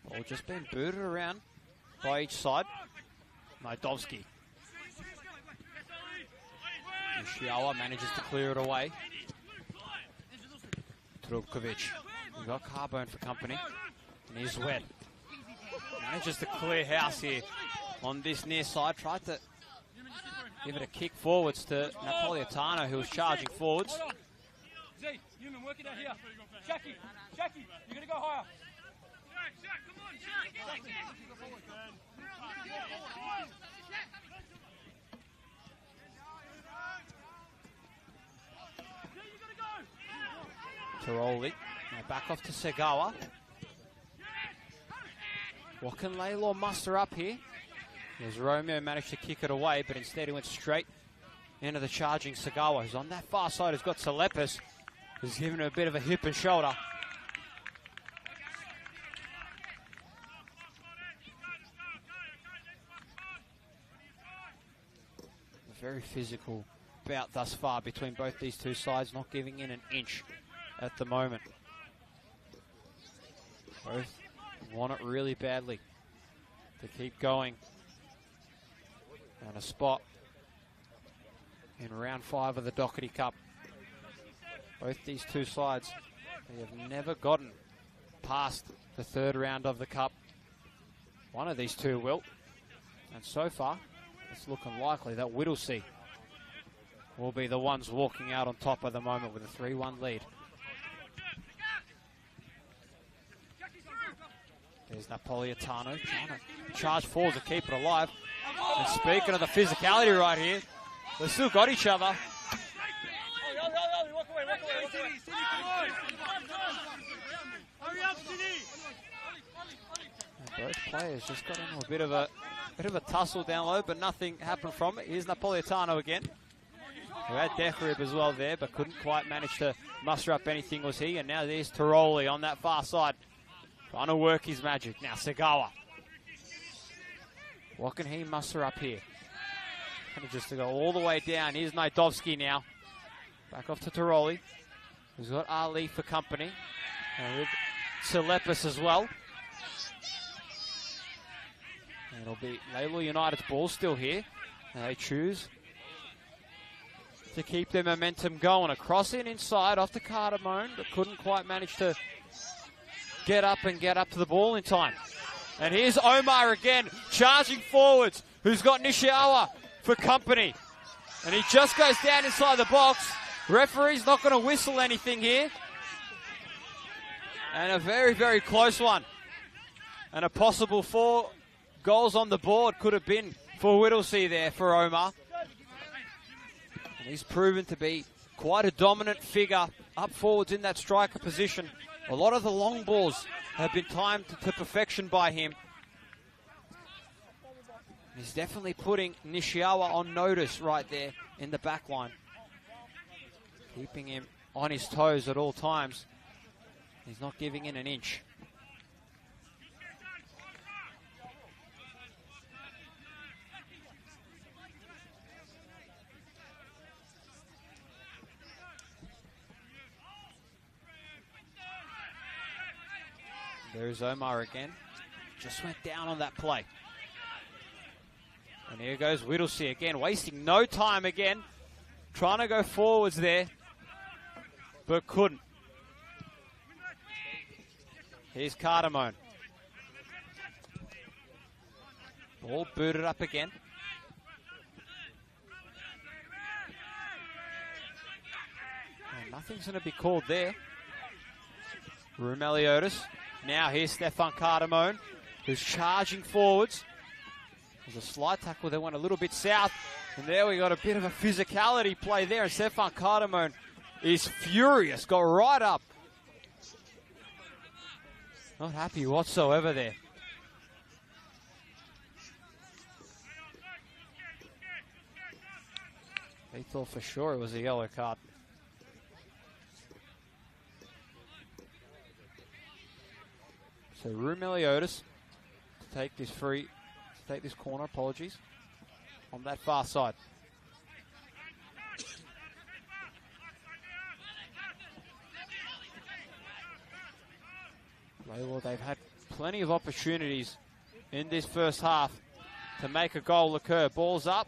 Ball just been booted around by each side. Najdovski. Nishiawa manages to clear it away. Trubkovic. We've got Carbone for company. And he's wet. Manages to clear house here on this near side. Tried to give it a kick forwards to Napolitano, who was charging forwards. Zay, Newman, work it out here. Jackie, you're going to go higher. Tiroli. Now back off to Segawa. What can Lalor muster up here? As Romeo managed to kick it away, but instead he went straight into the charging Segawa, who's on that far side. Has got Salepis, who's giving him a bit of a hip and shoulder. A very physical bout thus far between both these two sides, not giving in an inch at the moment. Both want it really badly to keep going. And a spot in round 5 of the Dockerty Cup. Both these two sides, they have never gotten past the 3rd round of the Cup. One of these two will. And so far, it's looking likely that Whittlesea will be the ones walking out on top at the moment with a 3-1 lead. There's Napolitano trying to charge forward to keep it alive. And speaking of the physicality right here, they've still got each other. And both players just got into a bit of a tussle down low, but nothing happened from it. Here's Napolitano again, who had death rib as well there, but couldn't quite manage to muster up anything, was he. And now there's Tiroli on that far side, trying to work his magic. Now Segawa. What can he muster up here? Just to go all the way down. Here's Najdovski now. Back off to Tiroli, who's got Ali for company. And with Salepis as well. And it'll be Lalor United's ball still here. And they choose to keep their momentum going. A cross in inside off to Cardamone, but couldn't quite manage to get up to the ball in time. And here's Omar again, charging forwards, who's got Nishiawa for company. And he just goes down inside the box. Referee's not going to whistle anything here. And a very, very close one. And a possible 4 goals on the board could have been for Whittlesea there for Omar. And he's proven to be quite a dominant figure up forwards in that striker position. A lot of the long balls have been timed to perfection by him. He's definitely putting Nishiawa on notice right there in the back line. Keeping him on his toes at all times. He's not giving in an inch. There's Omar again. Just went down on that play. And here goes Whittlesea again, wasting no time again. Trying to go forwards there, but couldn't. Here's Cardamone. Ball booted up again. And nothing's going to be called there. Meliodas. Now here's Stefan Cardamone, who's charging forwards. There's a slight tackle that went a little bit south. And there we got a bit of a physicality play there. And Stefan Cardamone is furious. Got right up. Not happy whatsoever there. He thought for sure it was a yellow card. So Meliodas to take this corner, apologies, on that far side. Lalor, they've had plenty of opportunities in this first half to make a goal occur. Ball's up.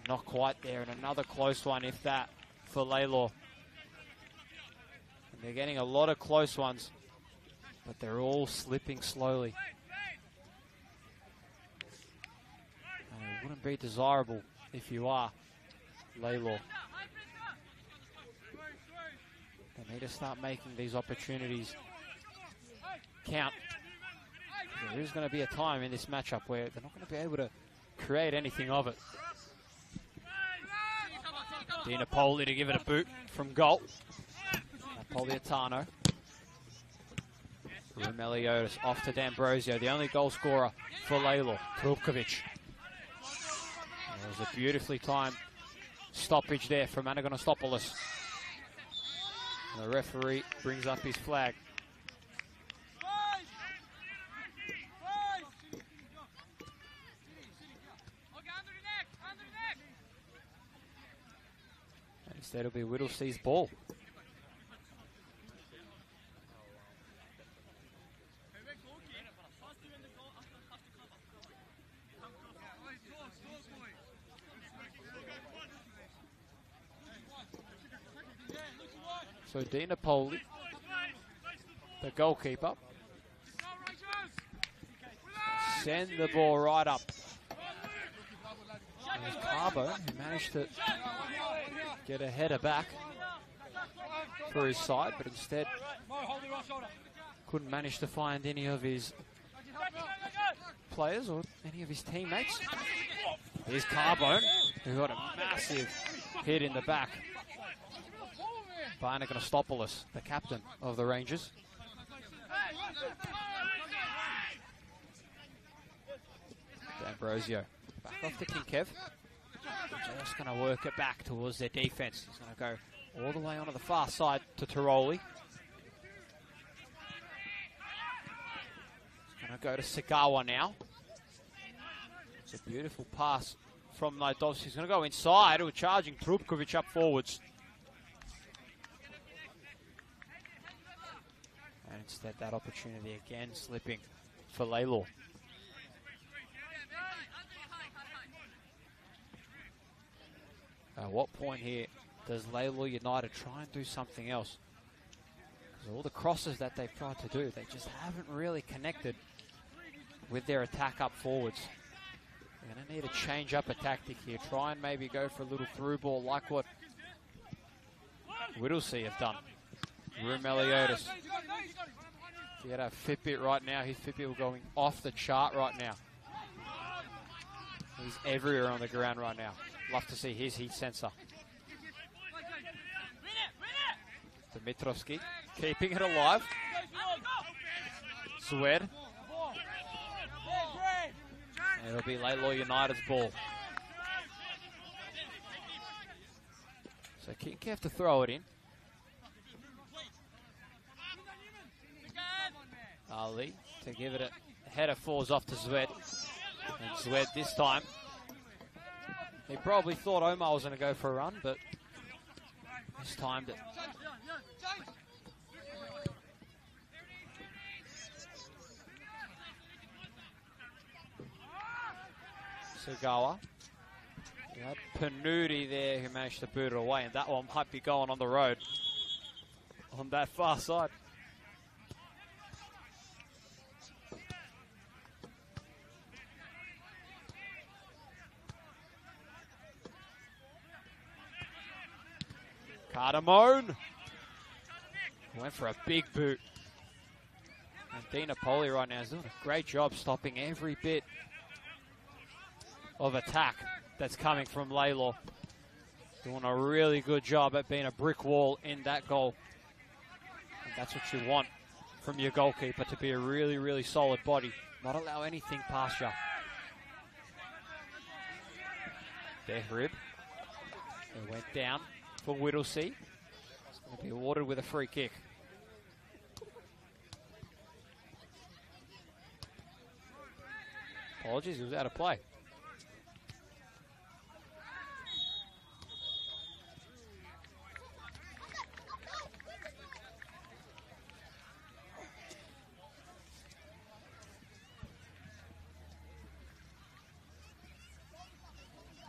Not quite there, and another close one, if that, for Lalor. And they're getting a lot of close ones, but they're all slipping slowly. And it wouldn't be desirable if you are Lalor. They need to start making these opportunities count. There is going to be a time in this matchup where they're not going to be able to create anything of it. Di Napoli to give it a boot from goal. Napolitano. Meliodas off to D'Ambrosio, the only goal scorer for Lalor, Trupkovic. There was a beautifully timed stoppage there from Anagonostopoulos. The referee brings up his flag. Instead it'll be Whittlesea's ball. So Di Napoli, the goalkeeper, send the ball right up. There's Carbo, who managed to get a header back for his side, but instead couldn't manage to find any of his players or any of his teammates. Here's Carbone, who got a massive hit in the back by Anagonostopoulos, the captain of the Rangers. D'Ambrosio back off to Kinkev. Just going to work it back towards their defense. He's going to go all the way onto the far side to Tiroli. He's going to go to Sagawa now. It's a beautiful pass from Najdovski. He's going to go inside. We're charging Trupkovic up forwards. And instead that opportunity again slipping for Lalor. At what point here does Lalor United try and do something else? Because all the crosses that they've tried to do, they just haven't really connected with their attack up forwards. They're going to need to change up a tactic here. Try and maybe go for a little through ball like what Whittlesea have done. Meliodas. He had a Fitbit right now. His Fitbit will going off the chart right now. He's everywhere on the ground right now. Love to see his heat sensor. Dimitrovski keeping it alive. Zwed. It'll be Lalor United's ball. So Kinkev to throw it in. Ali to give it a header, falls off to Zwed. And Zwed this time. He probably thought Omar was going to go for a run, but he's timed it. Sagawa. You had Panuti there who managed to boot it away, and that one might be going on the road on that far side. Cardamone went for a big boot. And Dina Poli right now is doing a great job stopping every bit of attack that's coming from Lalor. Doing a really good job at being a brick wall in that goal. And that's what you want from your goalkeeper, to be a really, really solid body. Not allow anything past you. There, rib. It went down for Whittlesea. It's going to be awarded with a free kick. Apologies, he was out of play.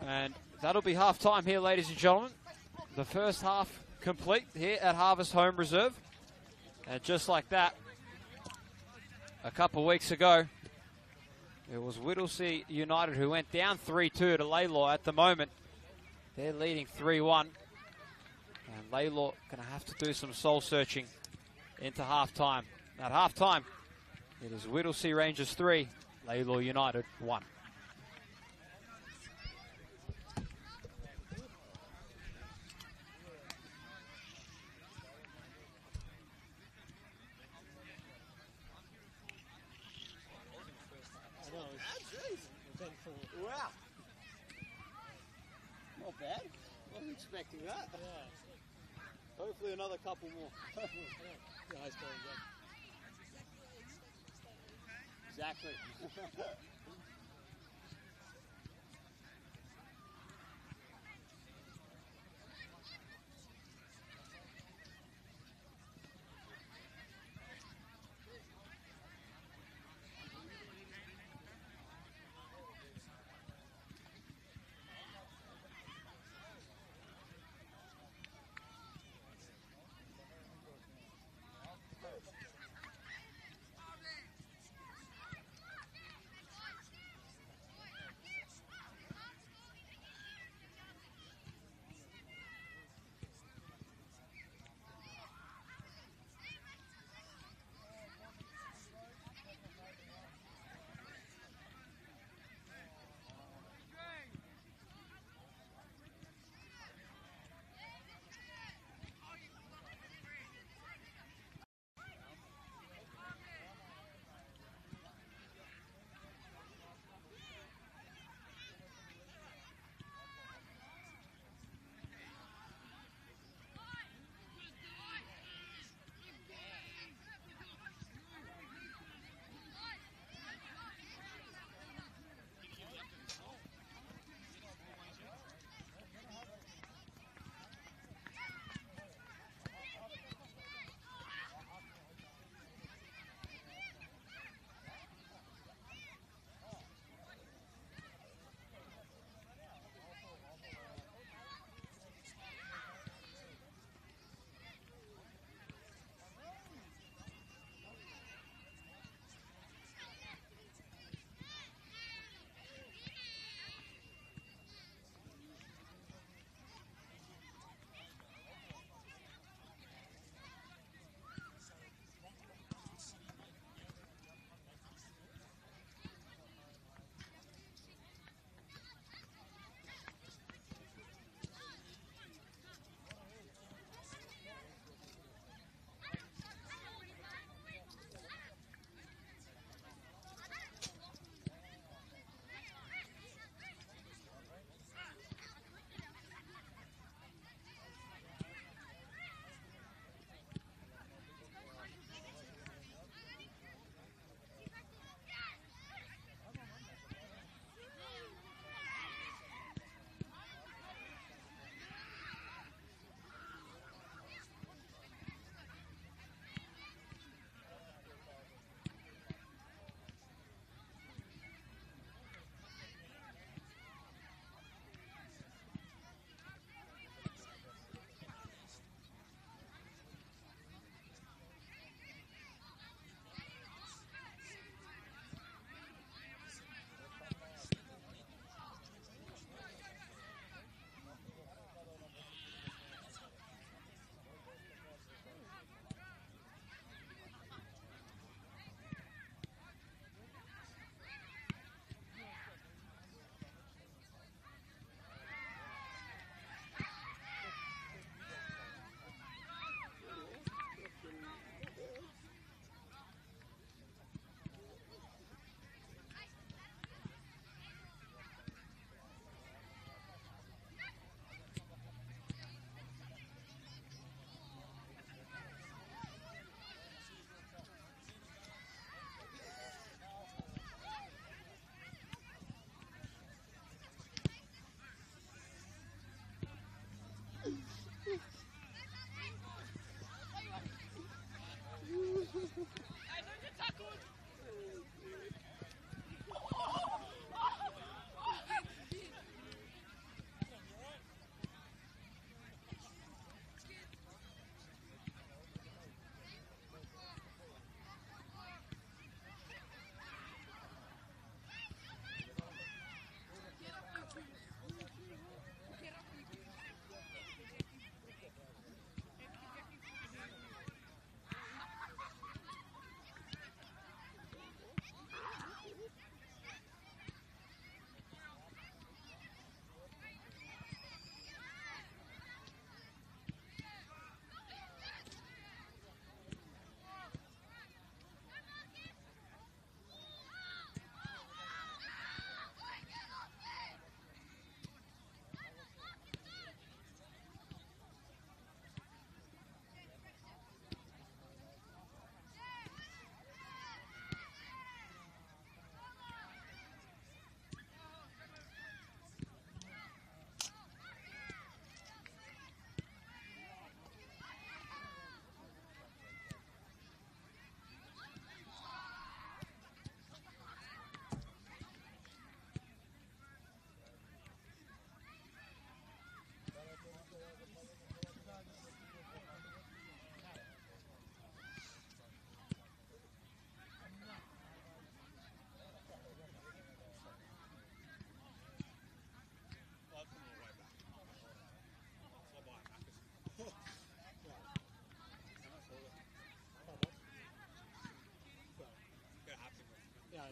And that'll be half time here, ladies and gentlemen. The first half complete here at Harvest Home Reserve. And just like that, a couple of weeks ago, it was Whittlesea United who went down 3-2 to Lalor. At the moment, they're leading 3-1. And Lalor going to have to do some soul searching into half time. At half time, it is Whittlesea Rangers 3, Lalor United 1. Wow. Not bad. Wasn't expecting that. Yeah. Hopefully another couple more. Nice going, Exactly.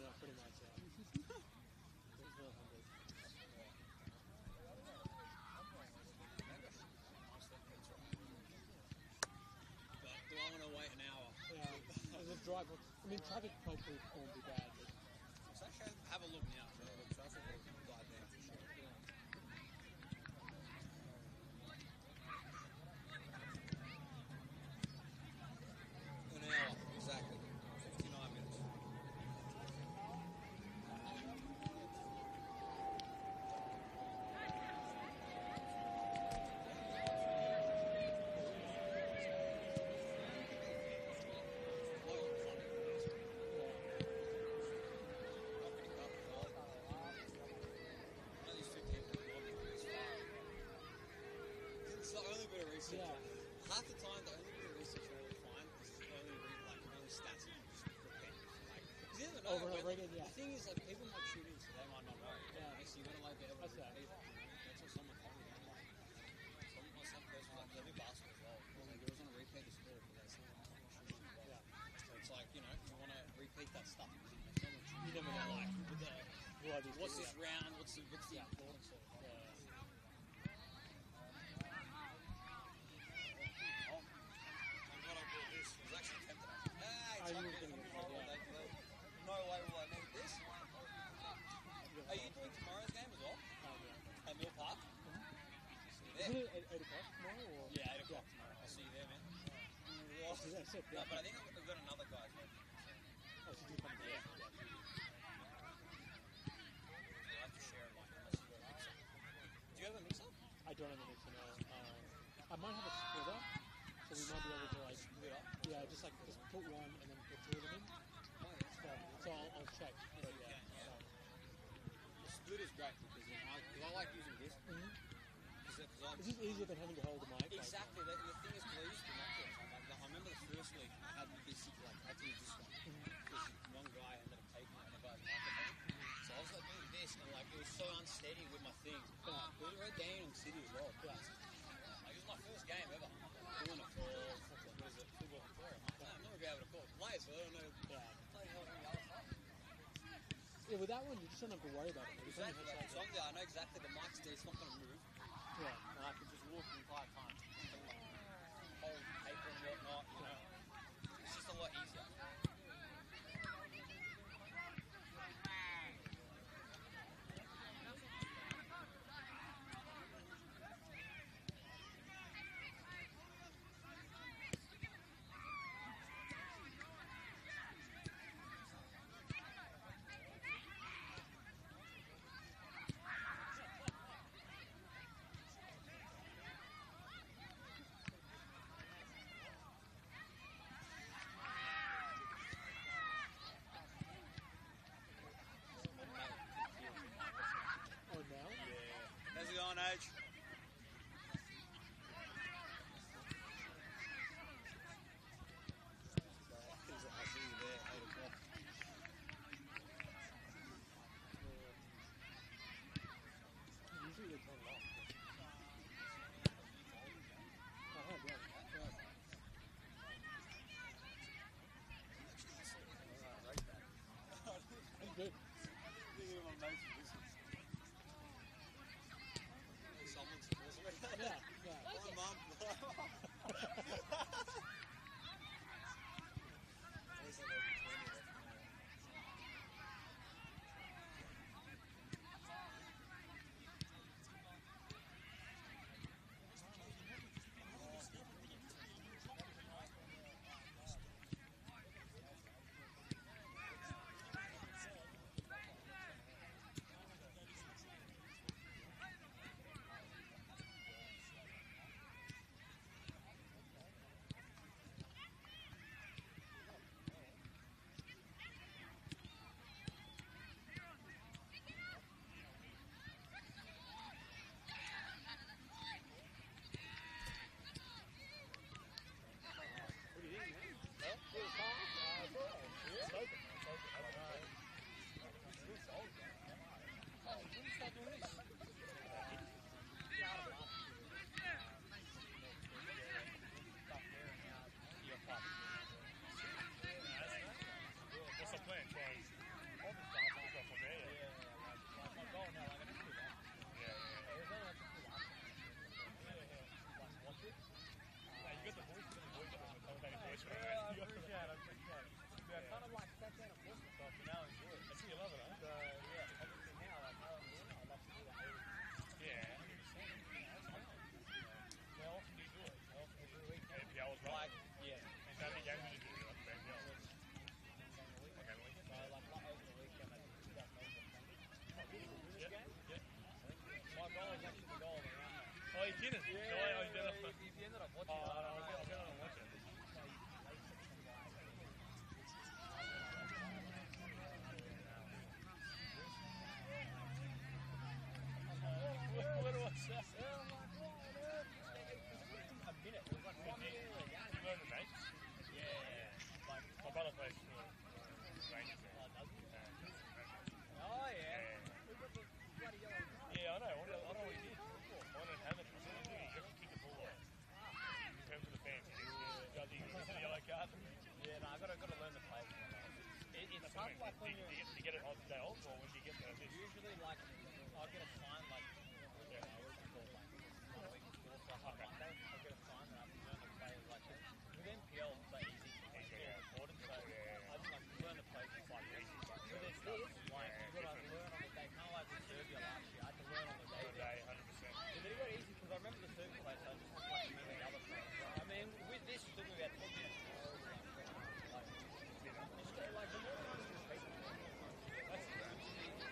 no, pretty much, yeah. It was real hungry. But do I want to wait an hour? Yeah, the drive, I mean, traffic hopefully won't be bad, but So actually, have a look now. The traffic will die down for sure. An hour, exactly. 59 minutes. It's the only bit of research. Yeah. Half the time, the only bit of research I will find is only stats that you just repeat. Like, you never know. Over and over again, yeah. The thing is, like, people might tune in, so they might not know. Yeah. So you gotta like be able to That's right. repeat. That's what someone told me. Like, some person like every basketball as well. Like, they was on a repeat the score because they someone tuned in as well. Yeah. So it's like, you know, you want to repeat that stuff because if someone tuned You in, never know. like, with the, Who are these what's people? this round? What's the importance of it? I knew it was gonna get good, No way will I need this. Are you doing tomorrow's game as well? At Mill Park? See Isn't you there. it at 8 o'clock tomorrow? Or? Yeah, 8 o'clock tomorrow. I'll see you there, man. Is that sick? No, but I think we've got another guy as well. Oh, so you come Yeah. there. We'll have to share it like unless you've got a mixer. Do you have a mixer? I don't have a mixer now. I might have a splitter, so we might be able to like, Split up. yeah, just put one and then put two of them in. Oh, yeah. So I'll check. But yeah. So. The split is great because I like using this. It's just easier than having to hold the mic. Exactly. The thing is, because I used to not do it. I remember the first week I had this, like, I had to use this one. Because one guy ended up taking one of the guy's microphone. So I was like doing this, and like it was so unsteady with my thing. It was a red game in City as well. Yeah. Like, it was my first game ever. Doing it for, what is it, Football Victoria. I'm not going to be able to call it play, so I don't know. Yeah. Bloody hell, I'm yelling up. Yeah, with that one, you just don't have to worry about it. It's only Exactly. Like, headset. so I'm there, I know exactly the mic's there, it's not going to move. Yeah. And I can just walk the entire time. Hold paper and whatnot, you know. It's just a lot easier. Oh, you didn't? No, I didn't. If you ended up watching Oh, it, I I'll don't know. get on and watch it. What do I say? A minute. It was like 1 minute. You learn the names? Yeah. Like, My brother plays for Rangers. oh, yeah. Yeah, I know. I don't know what he did. I don't have it. I said, he just kicked the ball off. In terms of the fans, he gets the yellow card. Yeah, no, I've got to learn the play. It's tough, like, when Do you're... you get it on the day off, or when do you get this? Usually, like, I'll get a sign, like, what's it called, like, a week before, so like Monday, I'll get a sign that I have to learn the play, like, with NPL, it's so easy, it's all recorded, so I just, like, learn the play for 5 minutes. But there's this, like, you've got to learn on the day, kind of like with Serbia last year, I had to learn on the day. 100%. Yeah, but it got easy, because I remember the Serbia play, so I just had to, like, remember the other play. I mean, with this, it took me about 10 minutes. Like, the more times you repeat it, that's condition, man.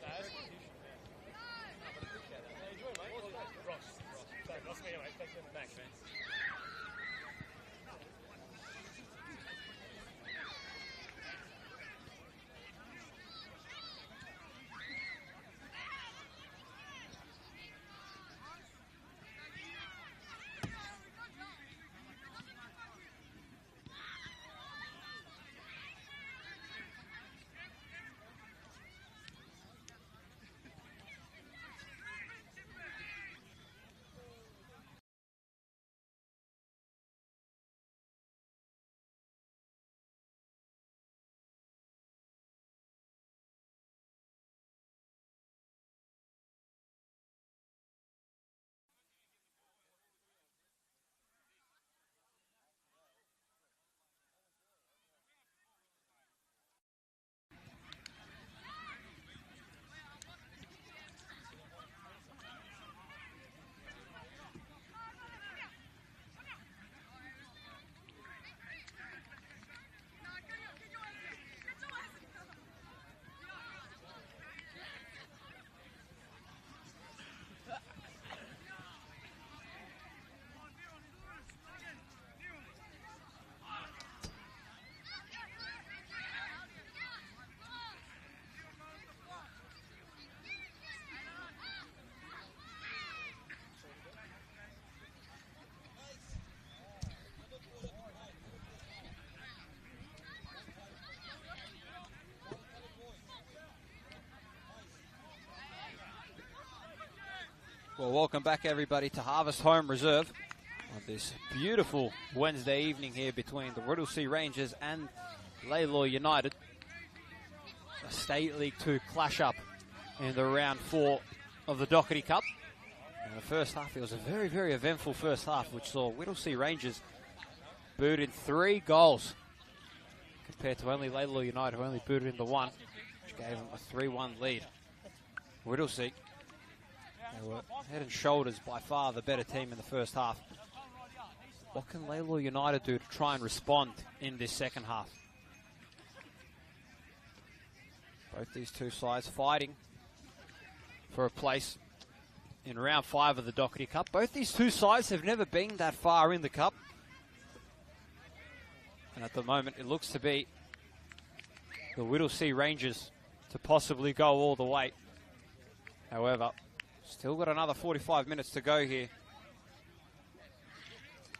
No, but I appreciate that. No, enjoy, mate. What's that? Ross. Ross, mate. Thanks, man. Thanks, man. Well, welcome back everybody to Harvest Home Reserve on this beautiful Wednesday evening here between the Whittlesea Rangers and Lalor United. A State League 2 clash up in the round 4 of the Dockerty Cup. In the first half, it was a very, very eventful first half, which saw Whittlesea Rangers booed in 3 goals compared to only Lalor United, who only booted in the 1, which gave them a 3-1 lead. Whittlesea, they were head and shoulders by far the better team in the first half. What can Lalor United do to try and respond in this second half? Both these two sides fighting for a place in round 5 of the Dockerty Cup. Both these two sides have never been that far in the cup. And at the moment, it looks to be the Whittlesea Rangers to possibly go all the way. However, still got another 45 minutes to go here.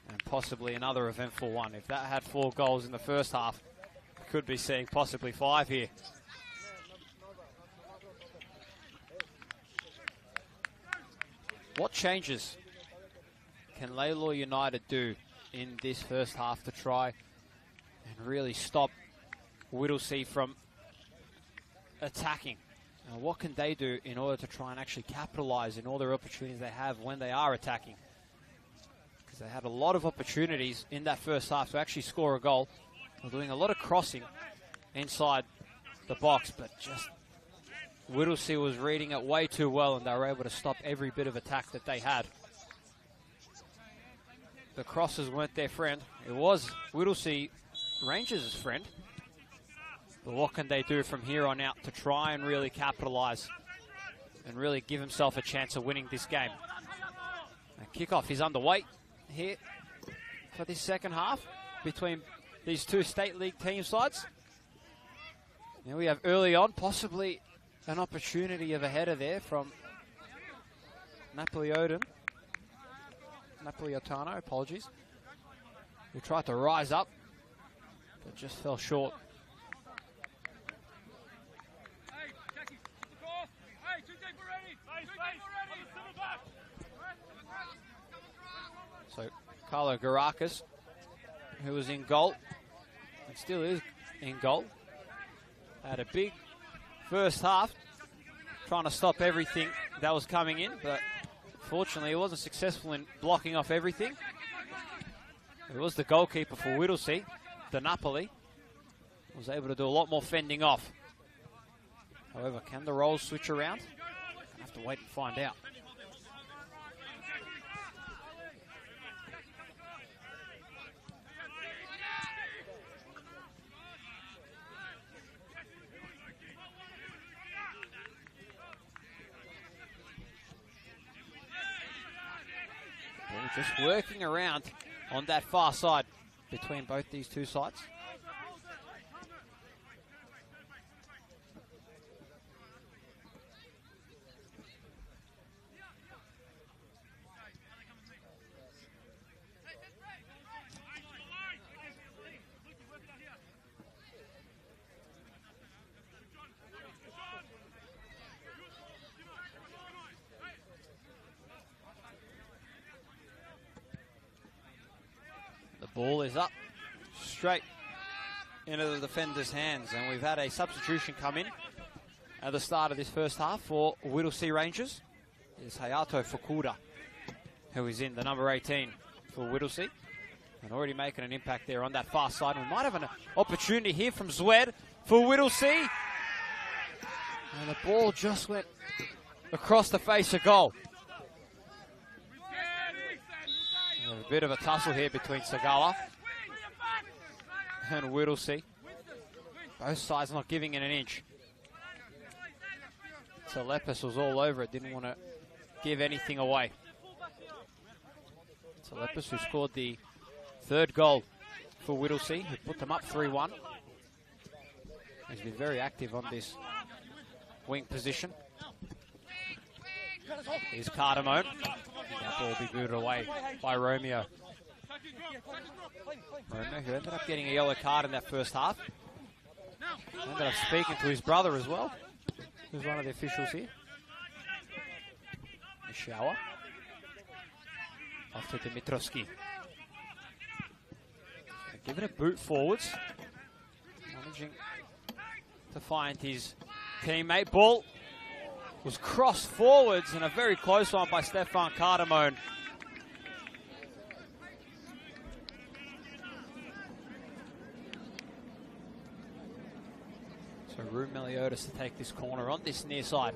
And possibly another eventful one. If that had 4 goals in the first half, we could be seeing possibly 5 here. What changes can Lalor United do in this first half to try and really stop Whittlesea from attacking? And what can they do in order to try and actually capitalise in all their opportunities they have when they are attacking? Because they had a lot of opportunities in that first half to actually score a goal. They're doing a lot of crossing inside the box, but just Whittlesea was reading it way too well, and they were able to stop every bit of attack that they had. The crosses weren't their friend. It was Whittlesea Rangers' friend. But what can they do from here on out to try and really capitalise and really give himself a chance of winning this game? And Kickoff is underway here for this second half between these two State League team sides. Now we have early on possibly an opportunity of a header there from Napolitano, apologies, who tried to rise up, but just fell short. So Carlo Garakis, who was in goal and still is in goal, had a big first half trying to stop everything that was coming in, but fortunately he wasn't successful in blocking off everything. It was the goalkeeper for Whittlesea, the Napoli, was able to do a lot more fending off. However, can the roles switch around? I'll have to wait and find out. Just working around on that far side between both these two sides. Ball is up straight into the defender's hands, and we've had a substitution come in at the start of this first half for Whittlesea Rangers. It's Hayato Fukuda, who is in, the number 18 for Whittlesea, and already making an impact there on that far side. We might have an opportunity here from Zwed for Whittlesea, and the ball just went across the face of goal. A bit of a tussle here between Sagala and Whittlesea. Both sides not giving it an inch. Telepis was all over it, didn't want to give anything away. Telepis, who scored the third goal for Whittlesea, who put them up 3-1. He's been very active on this wing position. Here's Cardamone. That ball will be booted away by Romeo. Romeo, who ended up getting a yellow card in that first half. Ended up speaking to his brother as well, who's one of the officials here. A shower. Off to Dimitrovski. Giving a boot forwards. Managing to find his teammate. Ball was crossed forwards, and a very close one by Stefan Cardamone. So Rue Meliodas to take this corner on this near side.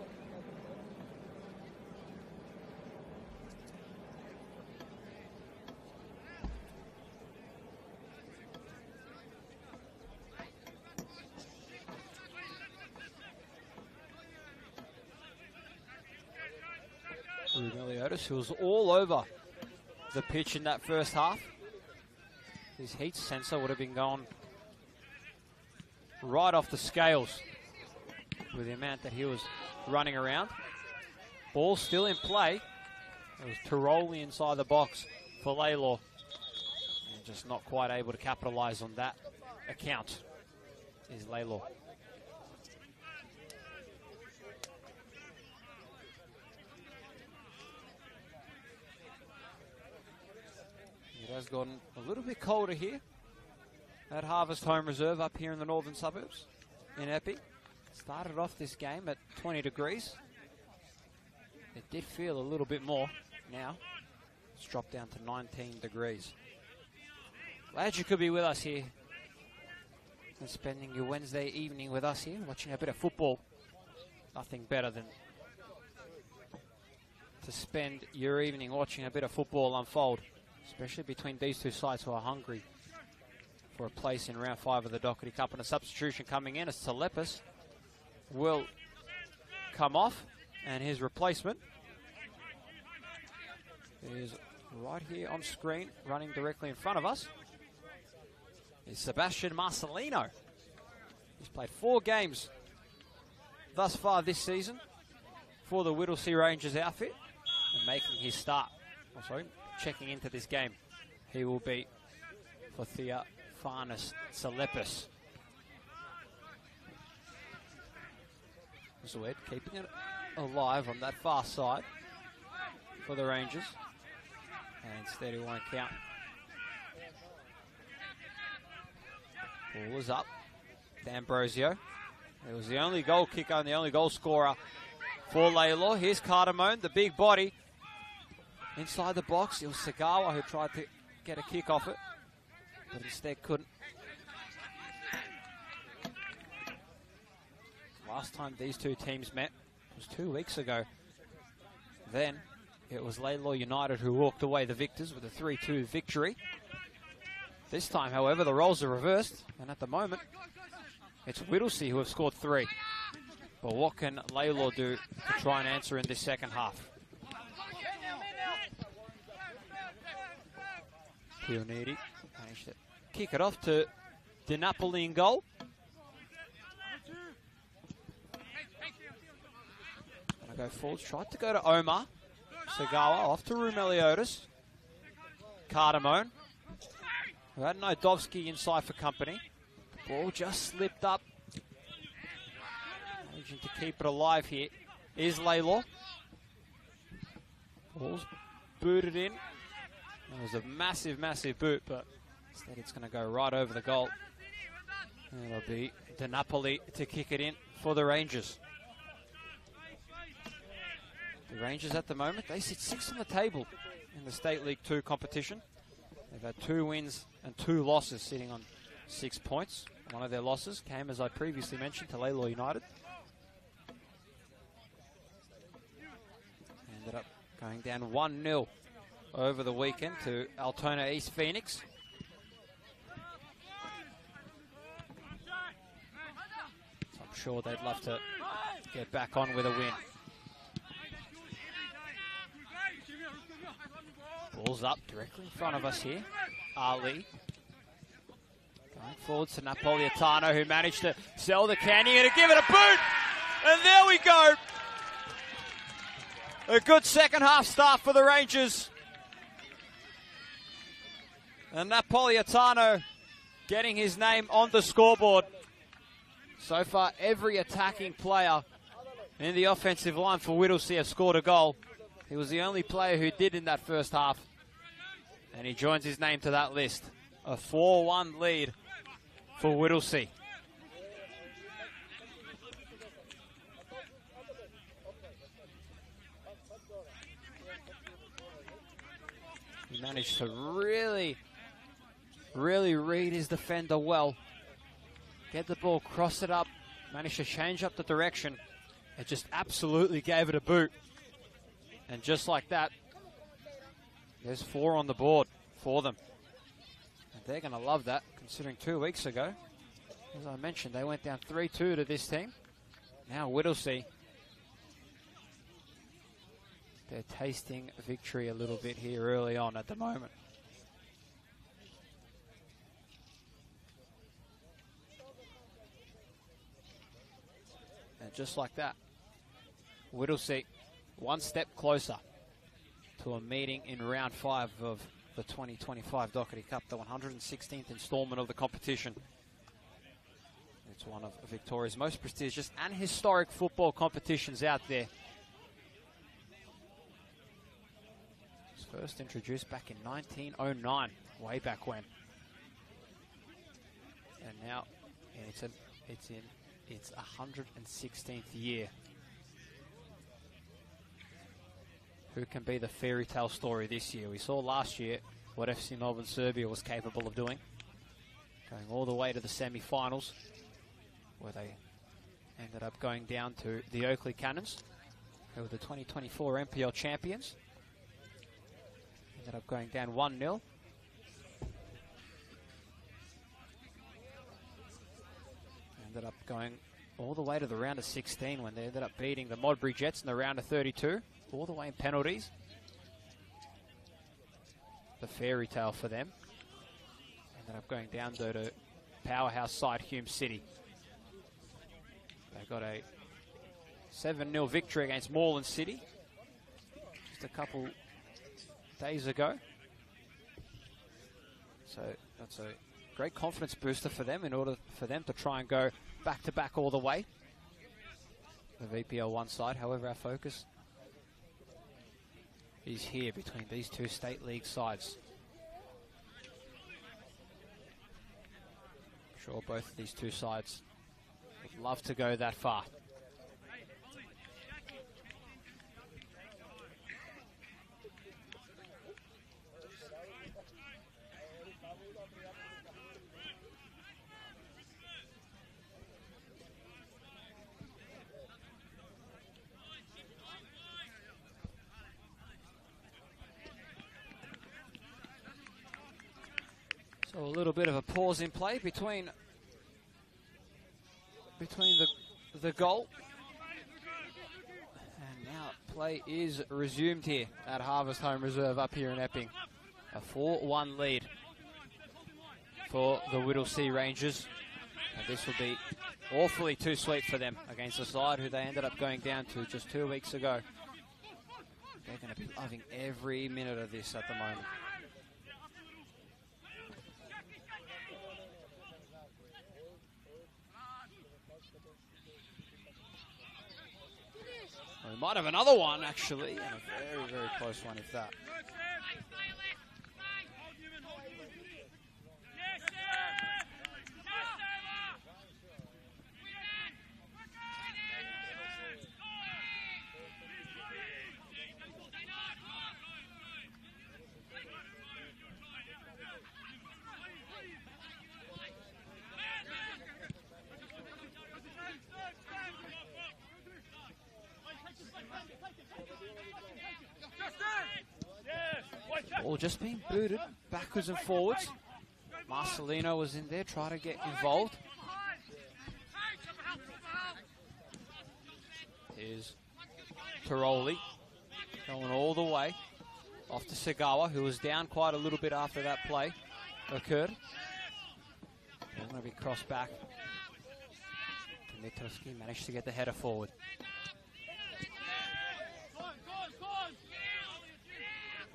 Rue Meliodas, who was all over the pitch in that first half. His heat sensor would have been going right off the scales with the amount that he was running around. Ball still in play. It was Tiroli inside the box for Lalor. And just not quite able to capitalize on that account is Lalor. It has gotten a little bit colder here at Harvest Home Reserve up here in the northern suburbs in Epping. Started off this game at 20 degrees. It did feel a little bit more now. It's dropped down to 19 degrees. Glad you could be with us here and spending your Wednesday evening with us here, watching a bit of football. Nothing better than to spend your evening watching a bit of football unfold, especially between these two sides who are hungry for a place in round 5 of the Dockerty Cup. And a substitution coming in as Telepis will come off, and his replacement is right here on screen, running directly in front of us, is Sebastian Marcelino. He's played 4 games thus far this season for the Whittlesea Rangers outfit, and making his start. Oh, sorry, checking into this game. He will be for Theophanis Salepis. Zwed keeping it alive on that far side for the Rangers. And instead he won't count. Ball is up. D'Ambrosio. It was the only goal kicker and the only goal scorer for Lalor. Here's Cardamone, the big body. Inside the box, it was Sagawa who tried to get a kick off it, but instead couldn't. Last time these two teams met was 2 weeks ago. Then it was Lalor United who walked away the victors with a 3-2 victory. This time, however, the roles are reversed, and at the moment, it's Whittlesea who have scored 3. But what can Lalor do to try and answer in this second half? Pioniri managed to kick it off to Di Napoli in goal. Gonna go forwards, tried to go to Omar. Sagawa off to Rumeliotis. Cardamone, who had Nodovsky inside for company. Ball just slipped up. Managing to keep it alive here is Lalor. Ball's booted in. It was a massive, massive boot, but instead it's going to go right over the goal. And it'll be Di Napoli to kick it in for the Rangers. The Rangers at the moment, they sit 6th on the table in the State League 2 competition. They've had 2 wins and 2 losses, sitting on 6 points. One of their losses came, as I previously mentioned, to Lalor United. Ended up going down 1-0 over the weekend to Altona East Phoenix. So I'm sure they'd love to get back on with a win. Ball's up directly in front of us here. Ali. Going forwards to Napolitano, who managed to sell the candy and to give it a boot. And there we go. A good second half start for the Rangers. And Napolitano getting his name on the scoreboard. So far, every attacking player in the offensive line for Whittlesea have scored a goal. He was the only player who did in that first half. And he joins his name to that list. A 4-1 lead for Whittlesea. He managed to really read his defender well. Get the ball, cross it up, managed to change up the direction. It just absolutely gave it a boot. And just like that, there's 4 on the board for them. And they're going to love that, considering 2 weeks ago, as I mentioned, they went down 3-2 to this team. Now Whittlesea, they're tasting victory a little bit here early on at the moment. And just like that, Whittlesea 1 step closer to a meeting in round 5 of the 2025 Dockerty Cup, the 116th installment of the competition. It's one of Victoria's most prestigious and historic football competitions out there. It was first introduced back in 1909, way back when. And now it's in its 116th year. Who can be the fairy tale story this year? We saw last year what FC Melbourne Serbia was capable of doing, going all the way to the semi-finals, where they ended up going down to the Oakley Cannons, who were the 2024 NPL champions. Ended up going down 1-0. Ended up going all the way to the round of 16 when they ended up beating the Modbury Jets in the round of 32. All the way in penalties. the fairy tale for them. Ended up going down though to powerhouse side Hume City. They got a 7-0 victory against Moreland City just a couple days ago. So that's a great confidence booster for them in order for them to try and go back-to-back all the way. The VPL 1 side, however, our focus is here between these two state league sides. I'm sure both of these two sides would love to go that far. So a little bit of a pause in play between the goal. And now play is resumed here at Harvest Home Reserve up here in Epping. A 4-1 lead for the Whittlesea Rangers. And this will be awfully too sweet for them against a side who they ended up going down to just 2 weeks ago. They're going to be loving every minute of this at the moment. We might have another one, actually, and a very, very close one, if that. Ball just being booted backwards and forwards. Marcelino was in there trying to get involved. Here's Tiroli going all the way off to Sagawa, who was down quite a little bit after that play occurred. They're going to be crossed back. Dmitrovsky managed to get the header forward.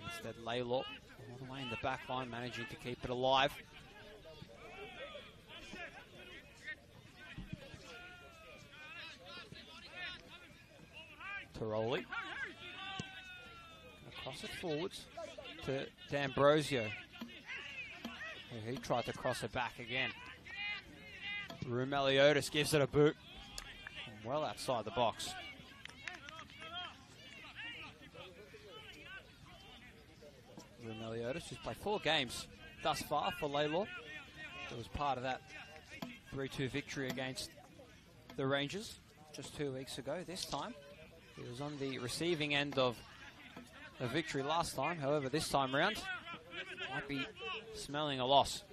Instead, Lalor all the way in the back line, managing to keep it alive. Tiroli. Cross it forwards to D'Ambrosio. He tried to cross it back again. Meliodas gives it a boot. Well outside the box. Meliodas, who's played 4 games thus far for Lalor. It was part of that 3-2 victory against the Rangers just 2 weeks ago. This time, he was on the receiving end of a victory last time. However, this time round, might be smelling a loss.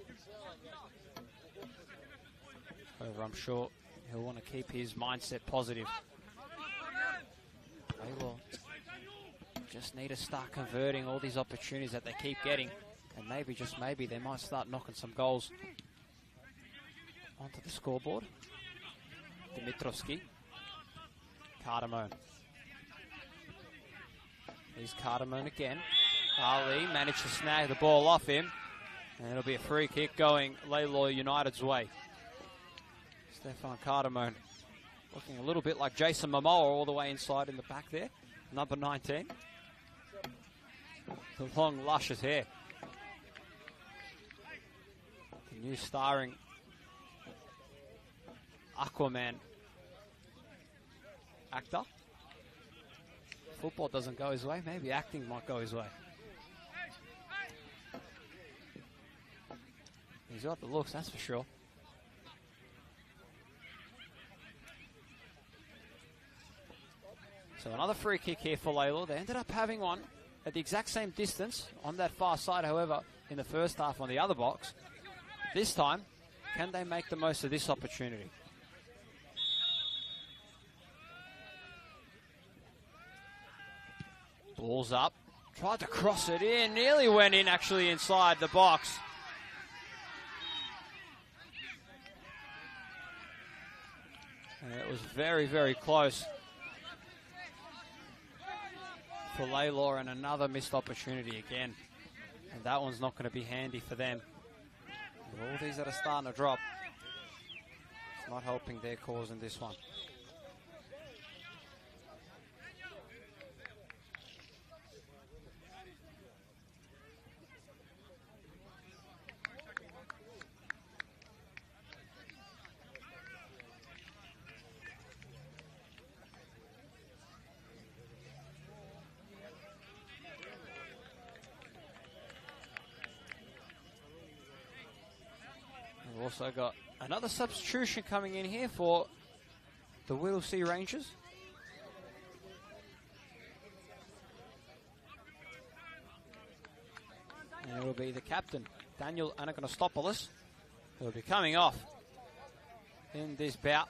However, I'm sure he'll want to keep his mindset positive. Lalor just need to start converting all these opportunities that they keep getting. And maybe, just maybe, they might start knocking some goals onto the scoreboard. Dmitrovsky. Cardamone. Here's Cardamone again. Ali managed to snag the ball off him. And it'll be a free kick going Lalor United's way. Stefan Cardamone looking a little bit like Jason Momoa all the way inside in the back there. Number 19. The long, luscious hair. The new starring Aquaman actor. Football doesn't go his way, maybe acting might go his way. He's got the looks, that's for sure. So another free kick here for Lalor. They ended up having one at the exact same distance on that far side, however, in the first half on the other box. This time, can they make the most of this opportunity? Ball's up. Tried to cross it in, nearly went in actually inside the box. And it was very, very close for Lalor, and another missed opportunity again. And that one's not going to be handy for them. With all these that are starting to drop, it's not helping their cause in this one. We've also got another substitution coming in here for the Whittlesea Rangers. And it will be the captain, Daniel Anagonostopoulos, who will be coming off in this bout.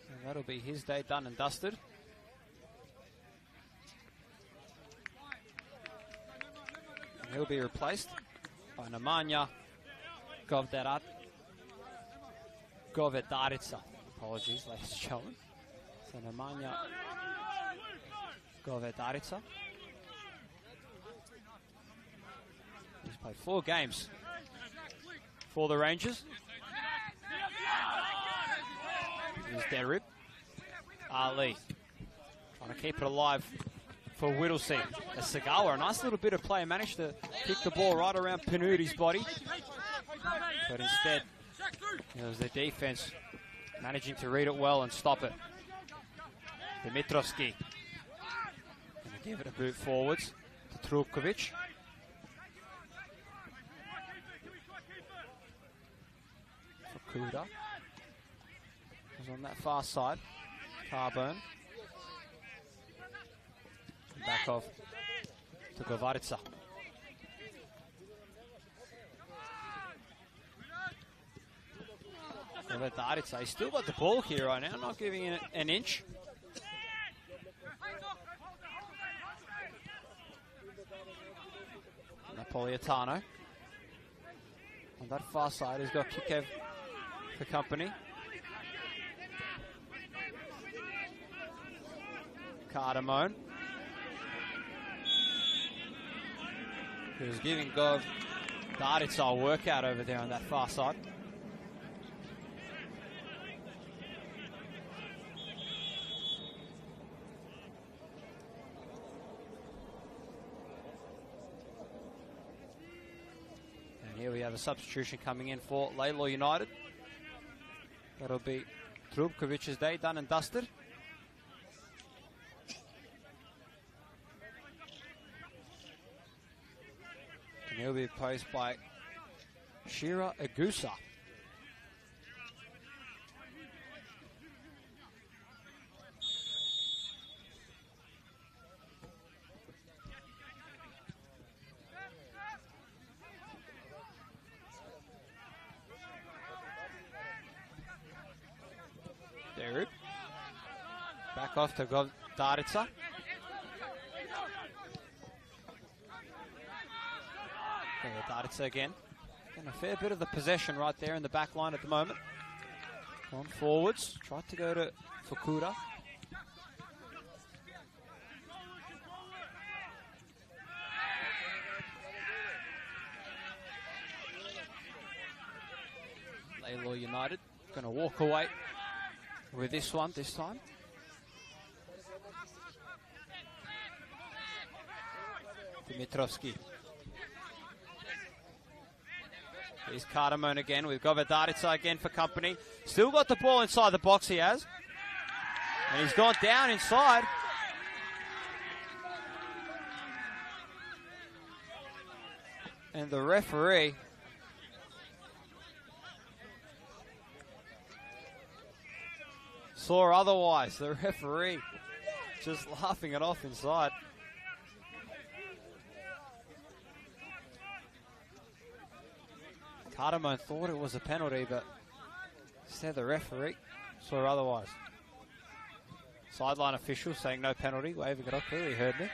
And that'll be his day done and dusted. He'll be replaced by Nemanja Govedarica. Apologies, ladies and gentlemen. So Nemanja Govedarica. He's played 4 games for the Rangers. Here's Derib. Ali trying to keep it alive for Whittlesea. A Sagawa, a nice little bit of play, managed to kick the ball right around Penuti's body. But instead, it was the defense managing to read it well and stop it. Dimitrovski going to give it a boot forwards to Trulkovic. Fukuda was on that far side. Carbone. Back off to Govarica. Govarica, he's still got the ball here right now, not giving it an inch. Napolitano. On that far side, he's got Kikev for company. Cardamone. Who's giving Govarica a workout over there on that far side. And here we have a substitution coming in for Lalor United. That'll be Trubkovic's day done and dusted. And he'll be replaced by Shira Agusa. Derib. Back off to Govarica. Govarica again. And a fair bit of the possession right there in the back line at the moment. On forwards. Tried to go to Fukuda. Lalor United going to walk away with this one this time. Dimitrovski. Here's Cardamone again with Govarica again for company. Still got the ball inside the box, he has. And he's gone down inside. And the referee saw otherwise. The referee just laughing it off inside. Cardamone thought it was a penalty, but instead the referee saw otherwise. Sideline official saying no penalty, waving it off. Clearly heard me.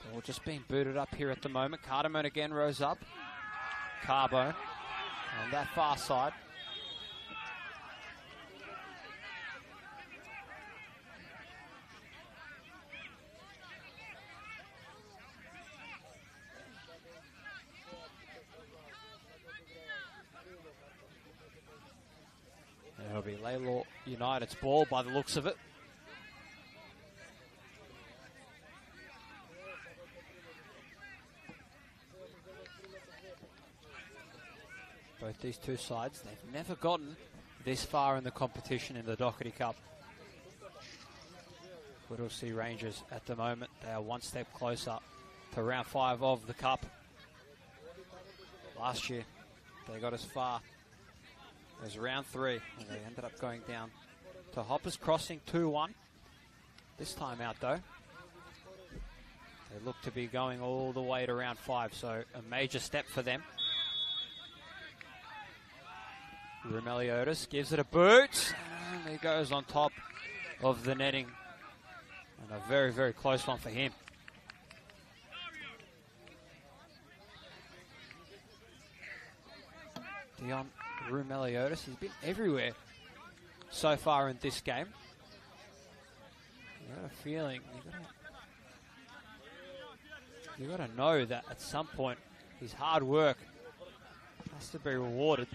Ball just being booted up here at the moment. Cardamone again rose up. Carbone on that far side. It'll be Lalor United's ball by the looks of it. Both these two sides, they've never gotten this far in the competition in the Dockerty Cup. Whittlesea Rangers at the moment, they are one step closer to round 5 of the Cup. Last year, they got as far as round 3, and they ended up going down to Hoppers Crossing 2-1. This time out, though, they look to be going all the way to round 5, so a major step for them. Rumeliotis gives it a boot, and he goes on top of the netting. And a very, very close one for him. Dion Rumeliotis, he's been everywhere so far in this game. You got a feeling, you got to know that at some point his hard work has to be rewarded.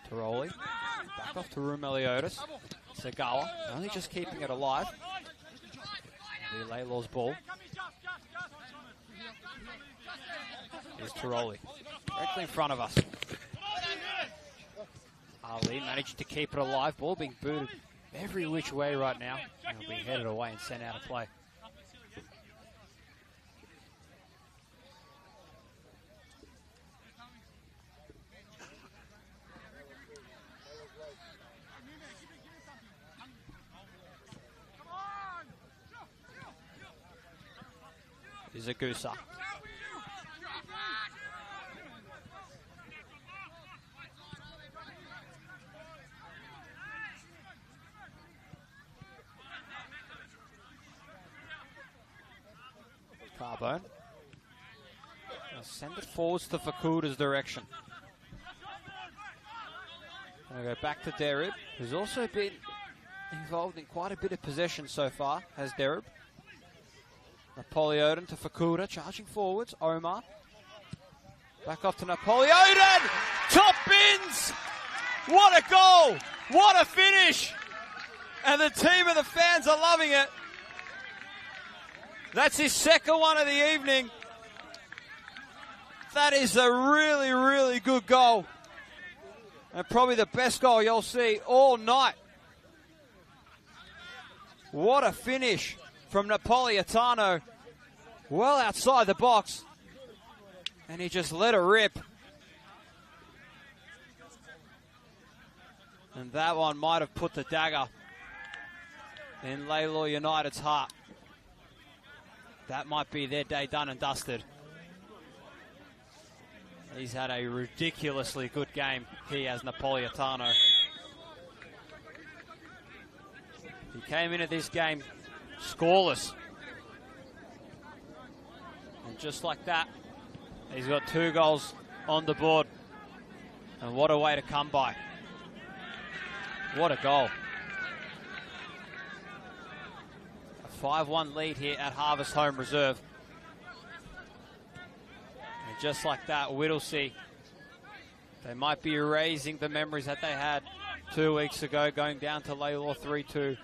Tiroli, back off to Rumeliotis. Sagawa, only just keeping it alive. The Lalor's ball. Here's Tiroli, directly in front of us. Ali managed to keep it alive. Ball being booted every which way right now. And it'll be headed away and sent out of play. Zagusa. Carbone. Now send it forwards to Fakuda's direction. Gonna go back to Derib, who's also been involved in quite a bit of possession so far, has Derib. Napoleon to Fakuda, charging forwards. Omar. Back off to Napoleon. Top bins! What a goal! What a finish! And the team and the fans are loving it. That's his second one of the evening. That is a really, really good goal. And probably the best goal you'll see all night. What a finish from Napolitano, well outside the box, and he just let it rip. And that one might have put the dagger in Lalor United's heart. That might be their day done and dusted. He's had a ridiculously good game, he has Napolitano. He came into this game scoreless. And just like that, he's got 2 goals on the board. And what a way to come by. What a goal. A 5-1 lead here at Harvest Home Reserve. And just like that, Whittlesea, they might be erasing the memories that they had 2 weeks ago, going down to Lalor 3-2.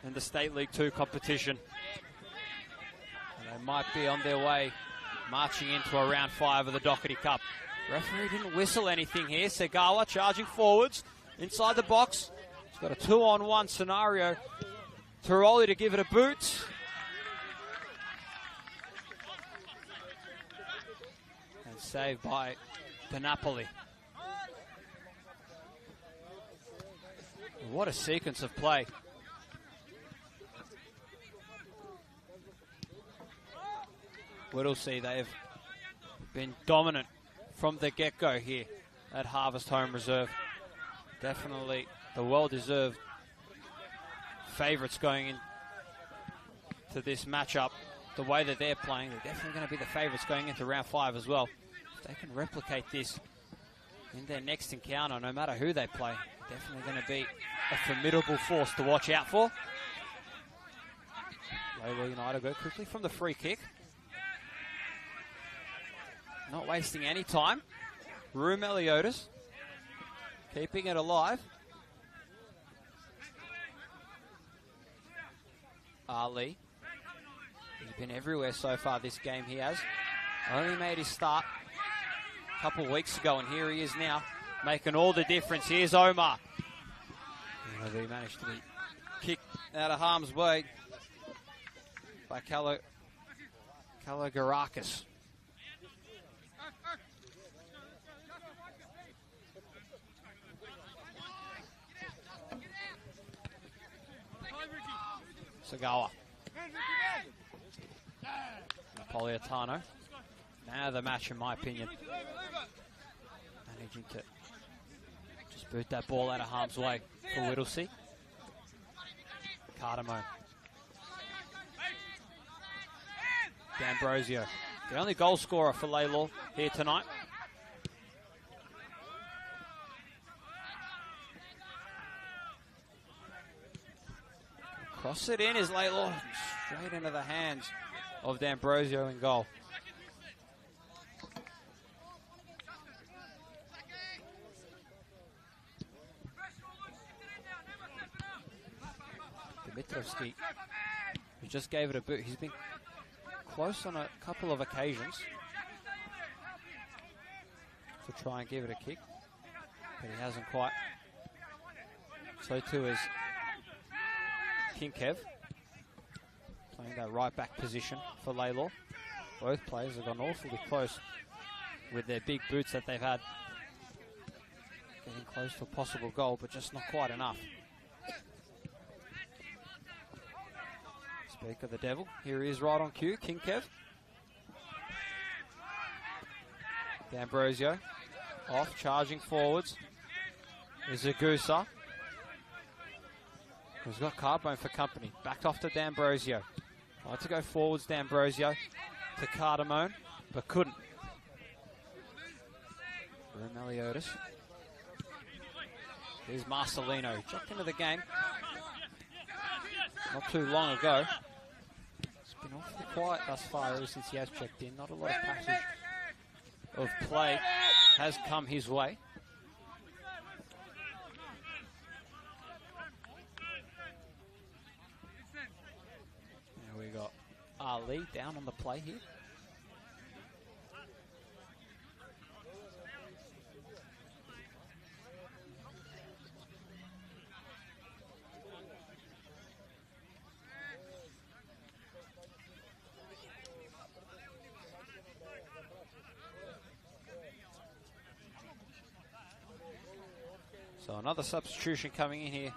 In the State League 2 competition. And they might be on their way, marching into a round 5 of the Dockerty Cup. Referee didn't whistle anything here. Segawa charging forwards, inside the box. He's got a 2-on-1 scenario. Tiroli to give it a boot. And saved by Panapoli. What a sequence of play. Whittlesea, they've been dominant from the get-go here at Harvest Home Reserve. Definitely the well-deserved favourites going into this matchup. The way that they're playing, they're definitely going to be the favourites going into round 5 as well. If they can replicate this in their next encounter, no matter who they play, definitely going to be a formidable force to watch out for. Lalor United go quickly from the free kick. Not wasting any time. Rue Meliodas keeping it alive. Ali. He's been everywhere so far this game, he has. Only made his start a couple weeks ago, and here he is now, making all the difference. Here's Omar. He managed to be kicked out of harm's way by Kalogarakis. Sagawa. Napolitano. Man of the match, in my opinion. Managing to just boot that ball out of harm's way for Whittlesea. Cardamone. D'Ambrosio. The only goal scorer for Lalor here tonight. Cross it in is Lalor. Straight into the hands of D'Ambrosio in goal. Dimitrovski, who just gave it a boot. He's been close on a couple of occasions to try and give it a kick, but he hasn't quite. So too is Kinkev, playing that right back position for Lalor. Both players have gone awfully close with their big boots that they've had. Getting close to a possible goal, but just not quite enough. Speak of the devil, here he is right on cue, Kinkev. D'Ambrosio off, charging forwards. Is Agusa. He's got Cardamone for company. Backed off to D'Ambrosio. Tried to go forwards, D'Ambrosio to Cardamone, but couldn't. Meliodas. Here's Marcelino. He checked into the game not too long ago. It's been awfully quiet thus far ever since he has checked in. Not a lot of passage of play has come his way. We got Ali down on the play here. So another substitution coming in here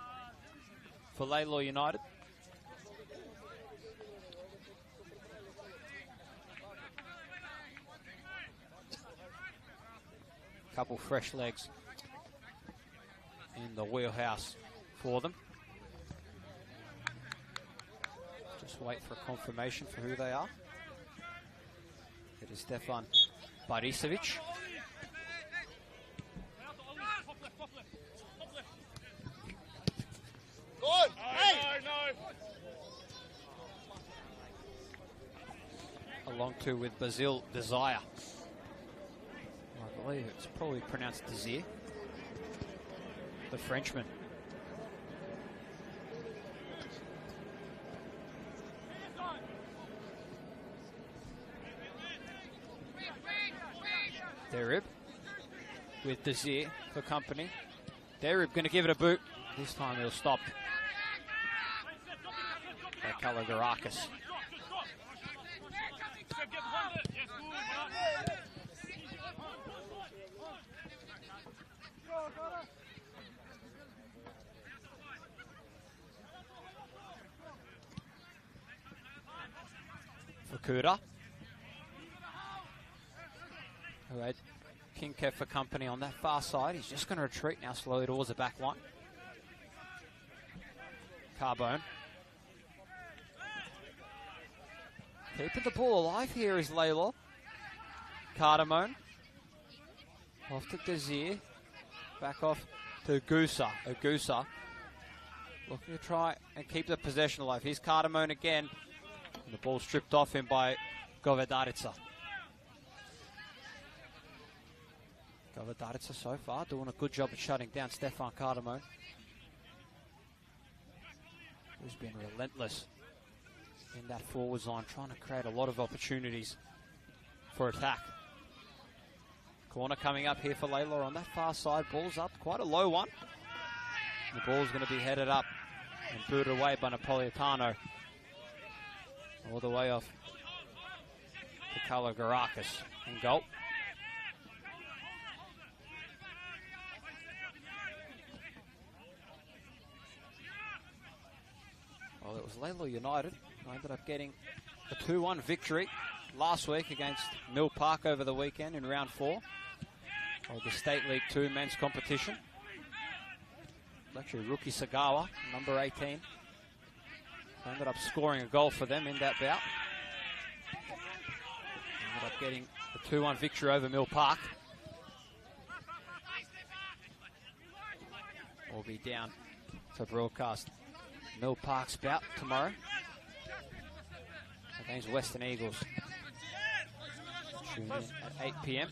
for Lalor United. Couple fresh legs in the wheelhouse for them. Just wait for confirmation for who they are. It is Stefan Barisevic. Good. Hey. No. Along too with Basil Desire. I believe it's probably pronounced Desire. The Frenchman. Derib with Desire for company. Derib going to give it a boot. This time he'll stop by Kalogarakis. Fukuda. who had Kinkev for company on that far side. He's just going to retreat now slowly towards the back line. Carbone. Keeping the ball alive here is Lalor. Cardamone. Off to Desir. Back off to Agusa. Agusa looking to try and keep the possession alive. Here's Cardamone again. And the ball stripped off him by Govedarica. Govedarica so far doing a good job of shutting down Stefan Cardamone, who's been relentless in that forwards line, trying to create a lot of opportunities for attack. Corner coming up here for Lalor on that far side. Ball's up, quite a low one. The ball's going to be headed up and booted away by Napolitano. All the way off to Kalogarakis in goal. Well, it was Lalor United who ended up getting a 2-1 victory last week against Mill Park over the weekend in round 4 of the State League 2 men's competition. Actually, rookie Sagawa, number 18, ended up scoring a goal for them in that bout. Ended up getting a 2-1 victory over Mill Park. We'll be down to broadcast Mill Park's bout tomorrow against Western Eagles. Tune in at 8 p.m.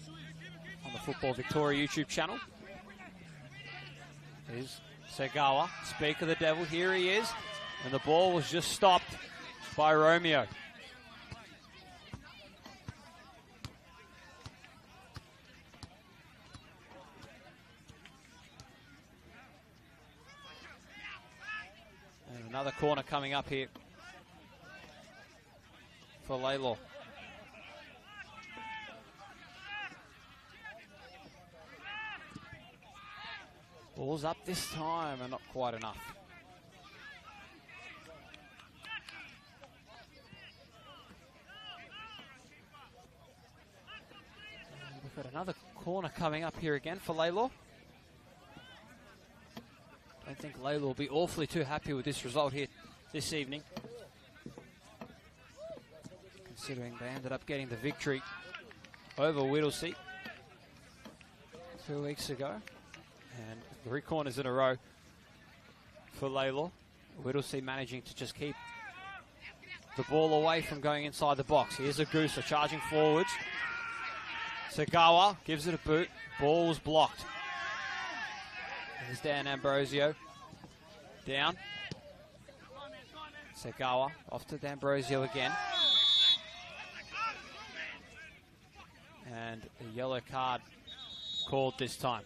on the Football Victoria YouTube channel. Here's Segawa, speak of the devil, here he is. And the ball was just stopped by Romeo. And another corner coming up here for Lalor. Ball's up this time and not quite enough. We've got another corner coming up here again for Lalor. Don't think Lalor will be awfully too happy with this result here this evening, considering they ended up getting the victory over Whittlesea 2 weeks ago. And 3 corners in a row for Lalor. Whittlesea managing to just keep the ball away from going inside the box. Here's Agusa charging forwards. Sagawa gives it a boot. Ball was blocked. Here's Dan Ambrosio. Down. Sagawa off to D'Ambrosio again. And a yellow card called this time.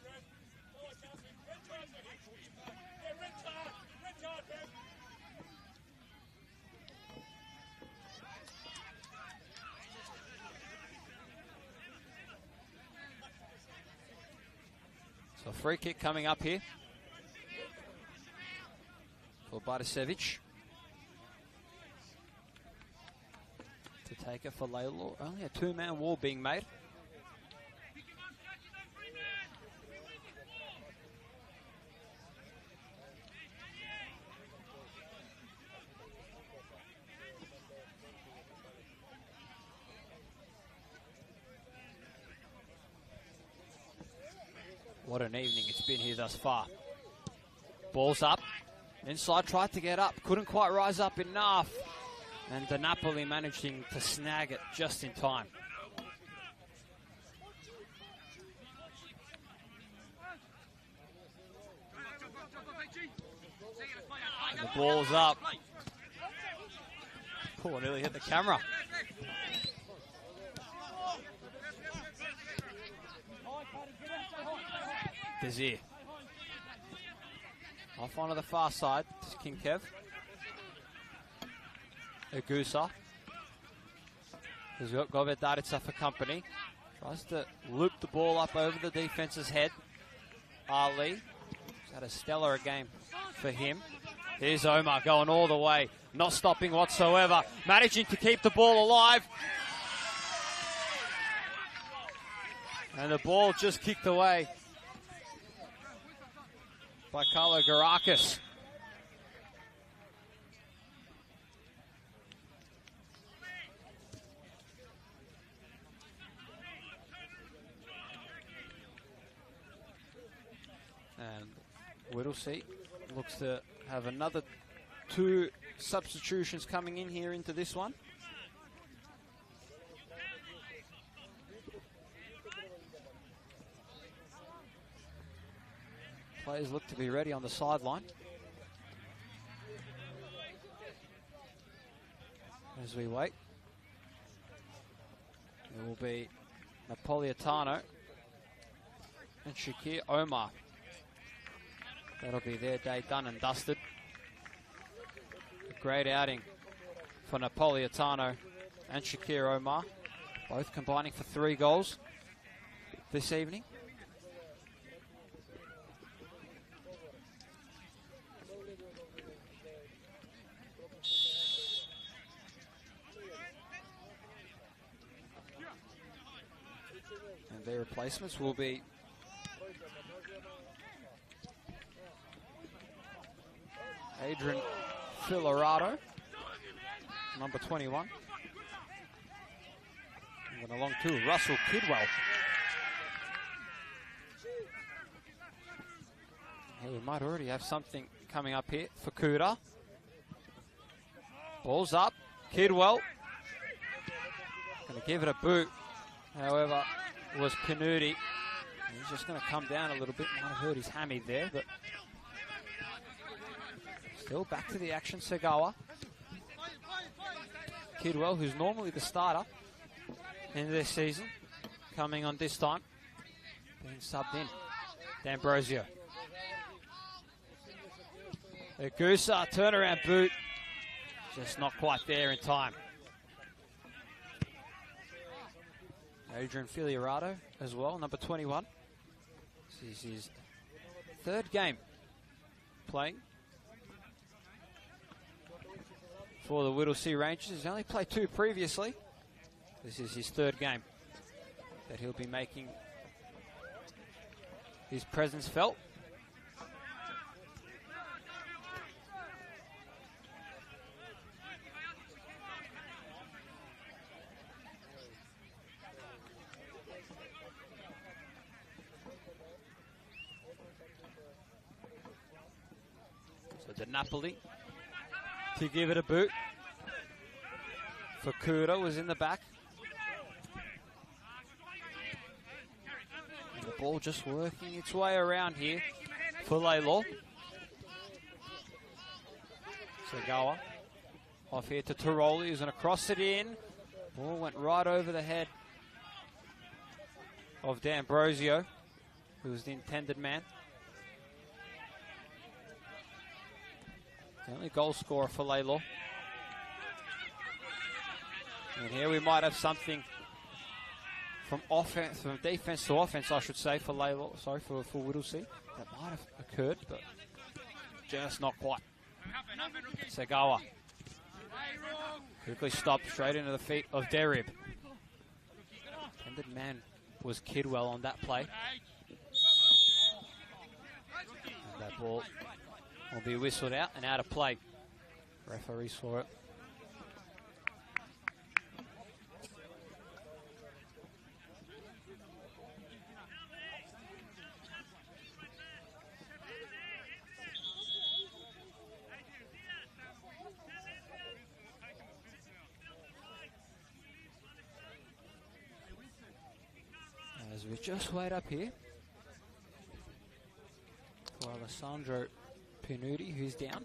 So a free kick coming up here for Bartosevic to take it for Lalor. Only a 2-man wall being made. What an evening it's been here thus far. Ball's up. Inside, tried to get up. Couldn't quite rise up enough. And the Napoli managing to snag it just in time. And the ball's up. Oh, nearly hit the camera. Desir. Off onto the far side to Kinkev. Agusa. He's got Govedarica for company. Tries to loop the ball up over the defense's head. Ali. He's had a stellar game for him. Here's Omar going all the way. Not stopping whatsoever. Managing to keep the ball alive. And the ball just kicked away by Carlo Garakis. And Whittlesea looks to have another 2 substitutions coming in here into this one. Players look to be ready on the sideline. As we wait, it will be Napolitano and Shakir Omar. That'll be their day done and dusted. A great outing for Napolitano and Shakir Omar, both combining for 3 goals this evening. And their replacements will be Adrian Filorato, number 21. And along to Russell Kidwell. Hey, we might already have something coming up here for Kuda. Ball's up. Kidwell. Going to give it a boot. However, it was Canuti. He's just going to come down a little bit. Might have hurt his hammy there, but still back to the action, Segawa. Kidwell, who's normally the starter in this season, coming on this time, being subbed in. D'Ambrosio. Agusa, turnaround boot. Just not quite there in time. Adrian Filorato as well, number 21. This is his 3rd game playing for the Whittlesea Rangers. He's only played 2 previously. This is his 3rd game that he'll be making his presence felt. So De Napoli to give it a boot. Fukuda was in the back. And the ball just working its way around here for Lalor. Segawa off here to Tiroli, who's going to cross it in. Ball went right over the head of D'Ambrosio, who was the intended man. The only goal scorer for Lalor. And here we might have something from offense, from defense to offense, I should say, for Lalor. Sorry, for Whittlesea. That might have occurred, but just not quite. Segawa quickly stopped straight into the feet of Derib. Intended man was Kidwell on that play. And that ball will be whistled out and out of play. Referee saw it. As we just wait up here for Alessandro Pinuti, who's down.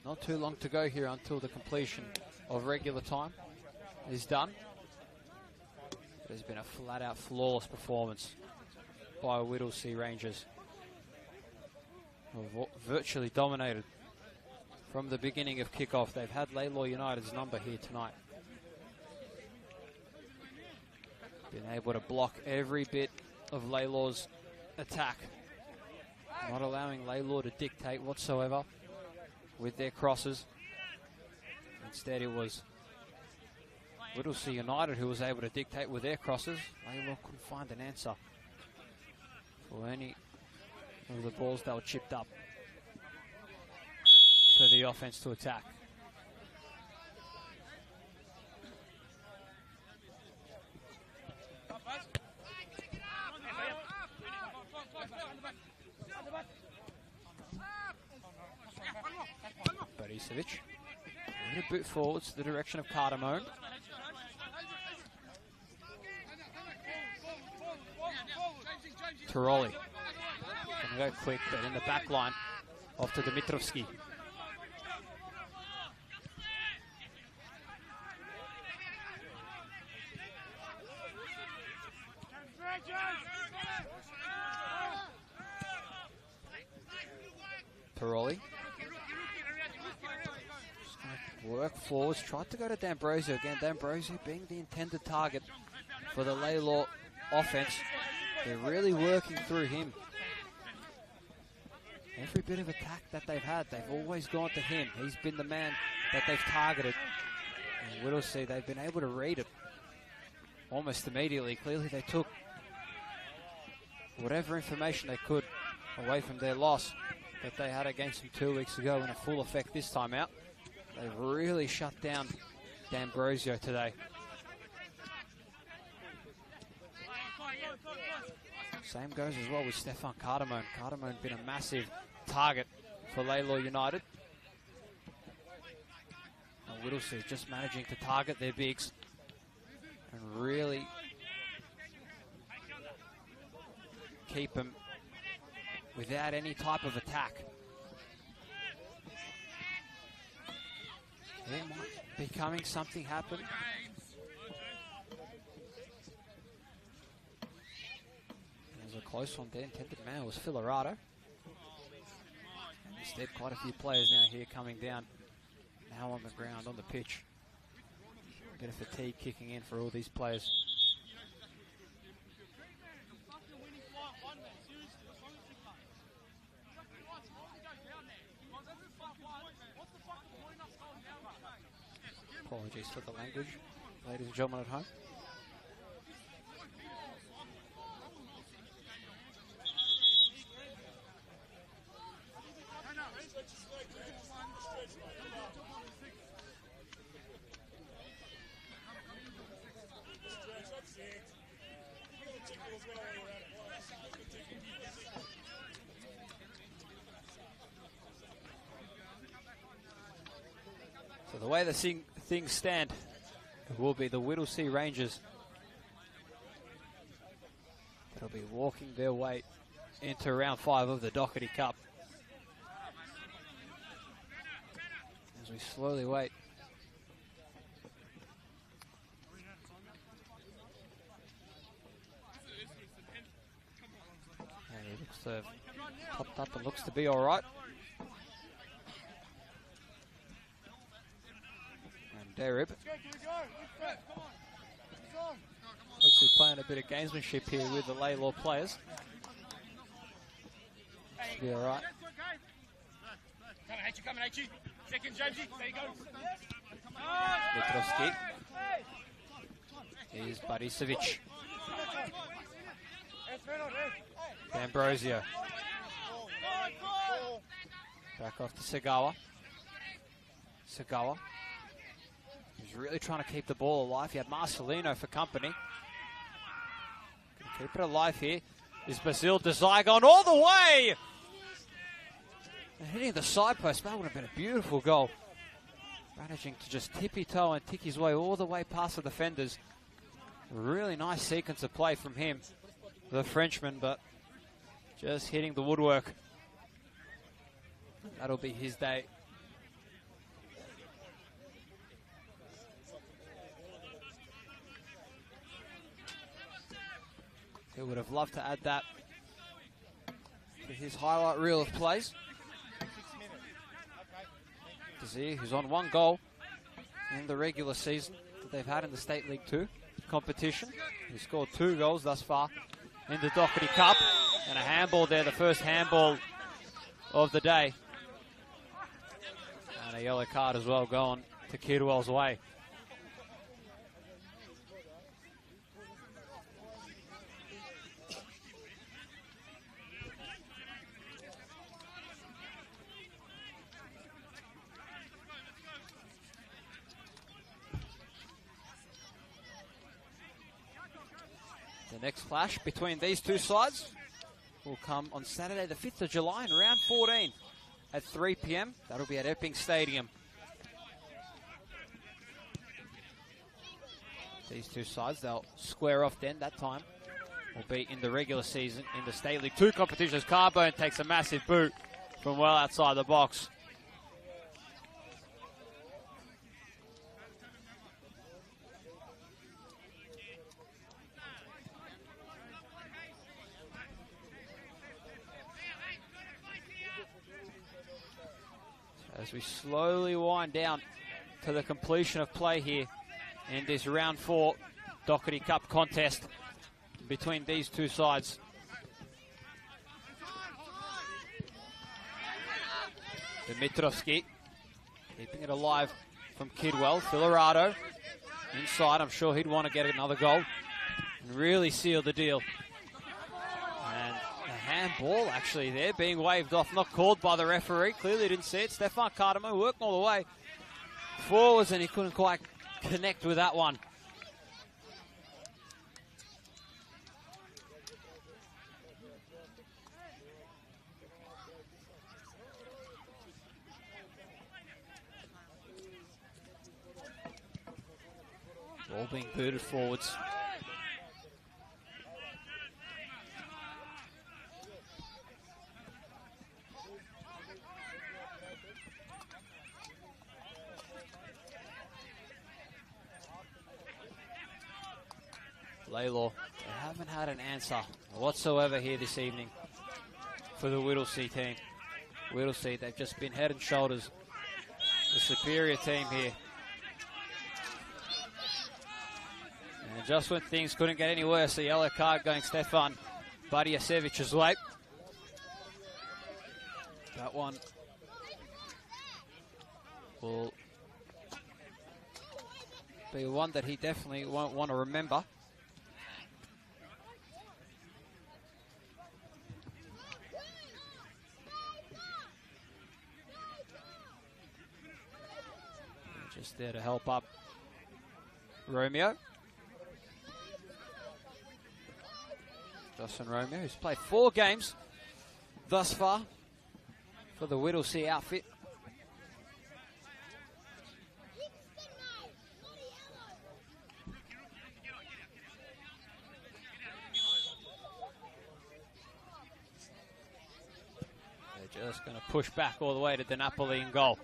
Not too long to go here until the completion of regular time is done. There's been a flat-out flawless performance by Whittlesea Rangers. Virtually dominated from the beginning of kickoff. They've had Lalor United's number here tonight. Been able to block every bit of Lalor's attack. Not allowing Lalor to dictate whatsoever with their crosses. Instead, it was Whittlesea United, who was able to dictate with their crosses. Lalor couldn't find an answer for any of the balls that were chipped up for the offense to attack. Barisevic. A little bit forwards to the direction of Cardamone. Tiroli. Gonna go quick, but in the back line, off to Dimitrovski. Tiroli. Work forwards, tried to go to D'Ambrosio again. D'Ambrosio being the intended target for the Lalor offense. They're really working through him. Every bit of attack that they've had, they've always gone to him. He's been the man that they've targeted. And Whittlesea, they've been able to read it almost immediately. Clearly they took whatever information they could away from their loss that they had against them 2 weeks ago in a full effect this time out. They've really shut down D'Ambrosio today. Same goes as well with Stefan Cardamone. Cardamone been a massive target for Lalor United. And Whittlesea just managing to target their bigs and really keep them without any type of attack. There might be coming something happen. There's a close one there. Intended man was Filarado. And instead, quite a few players now here coming down. Now on the ground, on the pitch. A bit of fatigue kicking in for all these players. Apologies for the language, ladies and gentlemen at home. So the way the things stand, it will be the Whittlesea Rangers that'll be walking their way into round 5 of the Dockerty Cup. As we slowly wait. And he looks to have popped up and looks to be all right. Derib. Actually playing a bit of gamesmanship here with the Lalor players. Should be alright. Petrovski. Here's Barisevic. D'Ambrosio. Back off to Sagawa. Sagawa. He's really trying to keep the ball alive. He had Marcelino for company. Keep it alive here. Is Basil Desai gone all the way? And hitting the side post. That would have been a beautiful goal. Managing to just tippy-toe and tick his way all the way past the defenders. Really nice sequence of play from him, the Frenchman, but just hitting the woodwork. That'll be his day. He would have loved to add that to his highlight reel of plays. Desir, who's on 1 goal in the regular season that they've had in the State League 2 competition. He scored 2 goals thus far in the Dockerty Cup. And a handball there, the first handball of the day. And a yellow card as well going to Kidwell's way. The next clash between these two sides will come on Saturday the 5th of July in round 14 at 3 p.m. That'll be at Epping Stadium. These two sides, they'll square off then. That time will be in the regular season in the State League 2 competitions. Carbone takes a massive boot from well outside the box. As we slowly wind down to the completion of play here in this round 4 Dockerty Cup contest between these two sides. Dimitrovski keeping it alive from Kidwell. Filarado inside. I'm sure he'd want to get another goal and really seal the deal. And a handball actually there being waved off, not called by the referee. Clearly didn't see it. Stefan Cardamone working all the way forwards and he couldn't quite connect with that one. Ball being booted forwards. Lalor, they haven't had an answer whatsoever here this evening for the Whittlesea team. Whittlesea, they've just been head and shoulders the superior team here. And just when things couldn't get any worse, a yellow card going Stefan Badiasevic's way. That one will be one that he definitely won't want to remember. Just there to help up Romeo. Justin Romeo, who's played 4 games thus far for the Whittlesea outfit. They're just going to push back all the way to the Napoli in goal.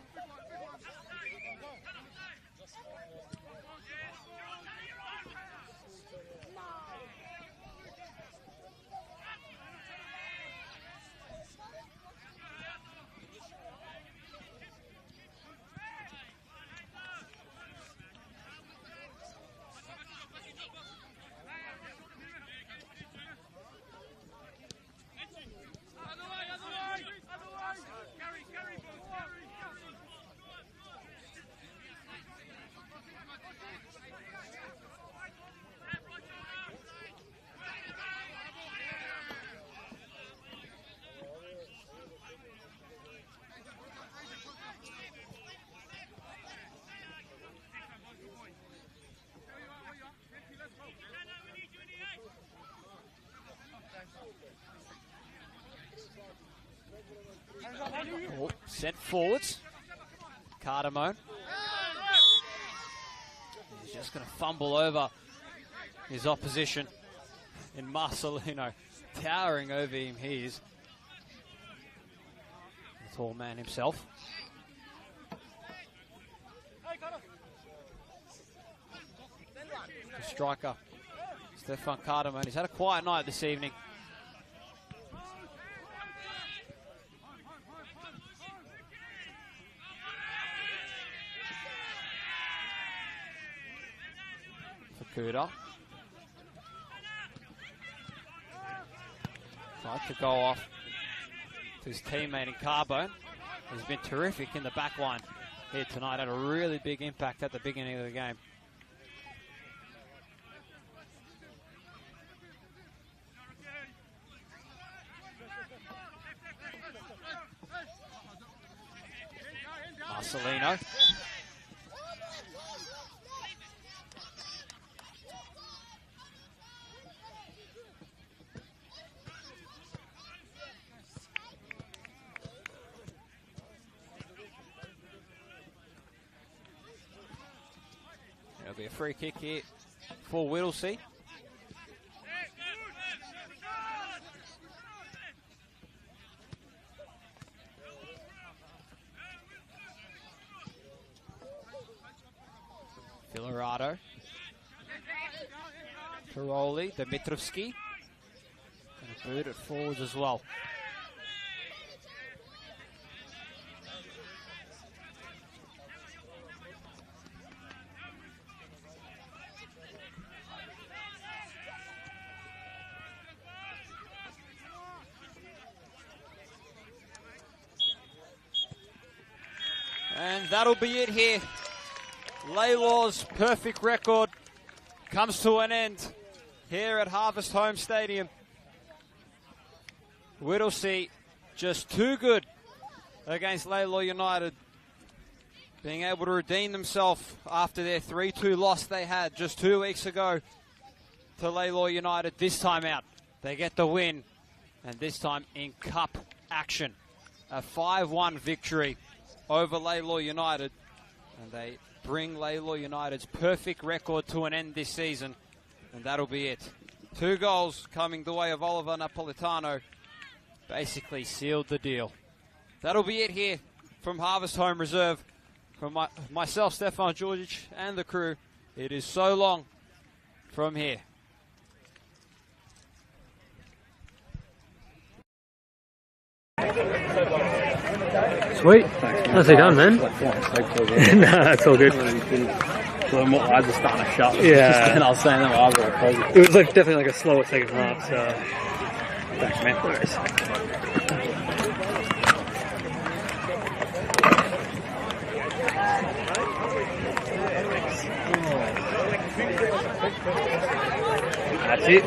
Oh, sent forwards. Cardamone. He's just going to fumble over his opposition. And Marcelino towering over him. He is the tall man himself. The striker, Stefan Cardamone. He's had a quiet night this evening. Kuda. Tried to go off to his teammate in Carbone. He's been terrific in the back line here tonight. Had a really big impact at the beginning of the game. Marcelino. There'll be a free kick here for Whittlesea. Filarado. Karoli, Dimitrovski. And a boot it forwards as well. And that'll be it here. Lalor's perfect record comes to an end here at Harvest Home Stadium. Whittlesea just too good against Lalor United, being able to redeem themselves after their 3-2 loss they had just 2 weeks ago to Lalor United. This time out, they get the win, and this time in cup action. A 5-1 victory over Lalor United, and they bring Lalor United's perfect record to an end this season, and that'll be it. 2 goals coming the way of Oliver Napolitano basically sealed the deal. That'll be it here from Harvest Home Reserve. From myself, Stefan Georgic, and the crew, it is so long from here. Sweet. Thanks, man. Nicely done, man. No, it's all good. So my eyes are starting to shut. Yeah. And I was saying that my eyes were closing. It was like definitely like a slower second half, so. Thanks, man. No worries. That's it.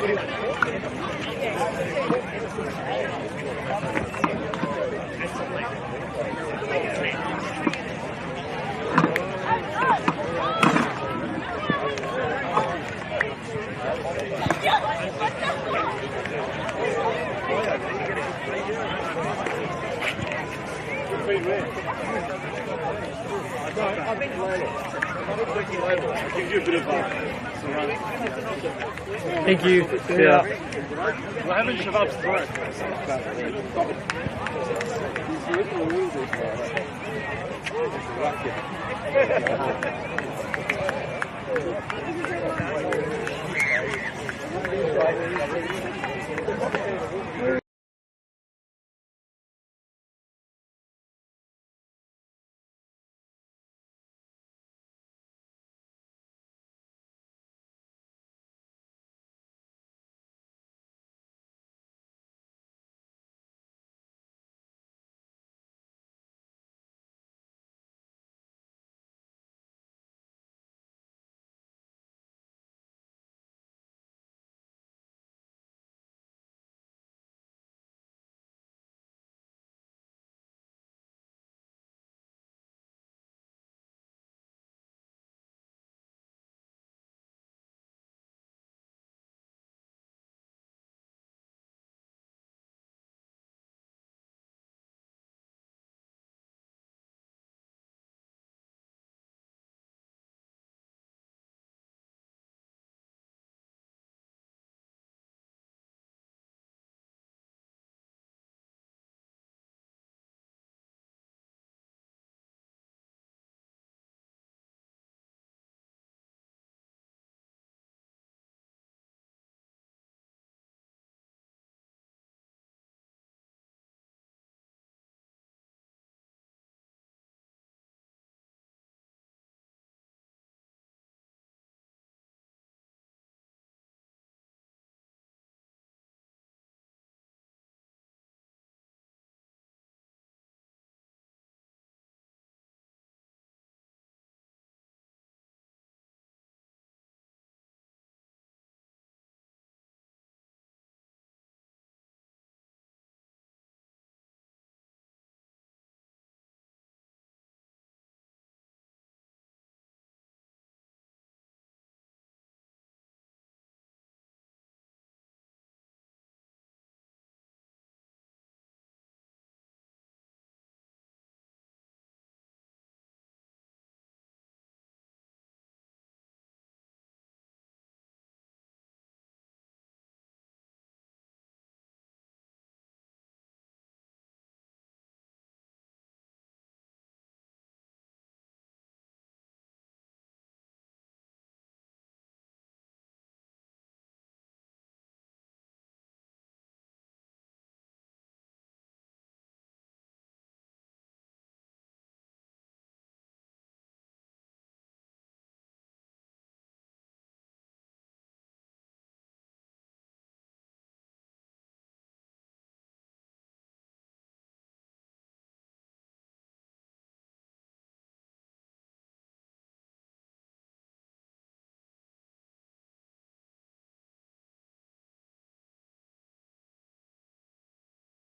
Thank you. Yeah. We're having shababs tomorrow.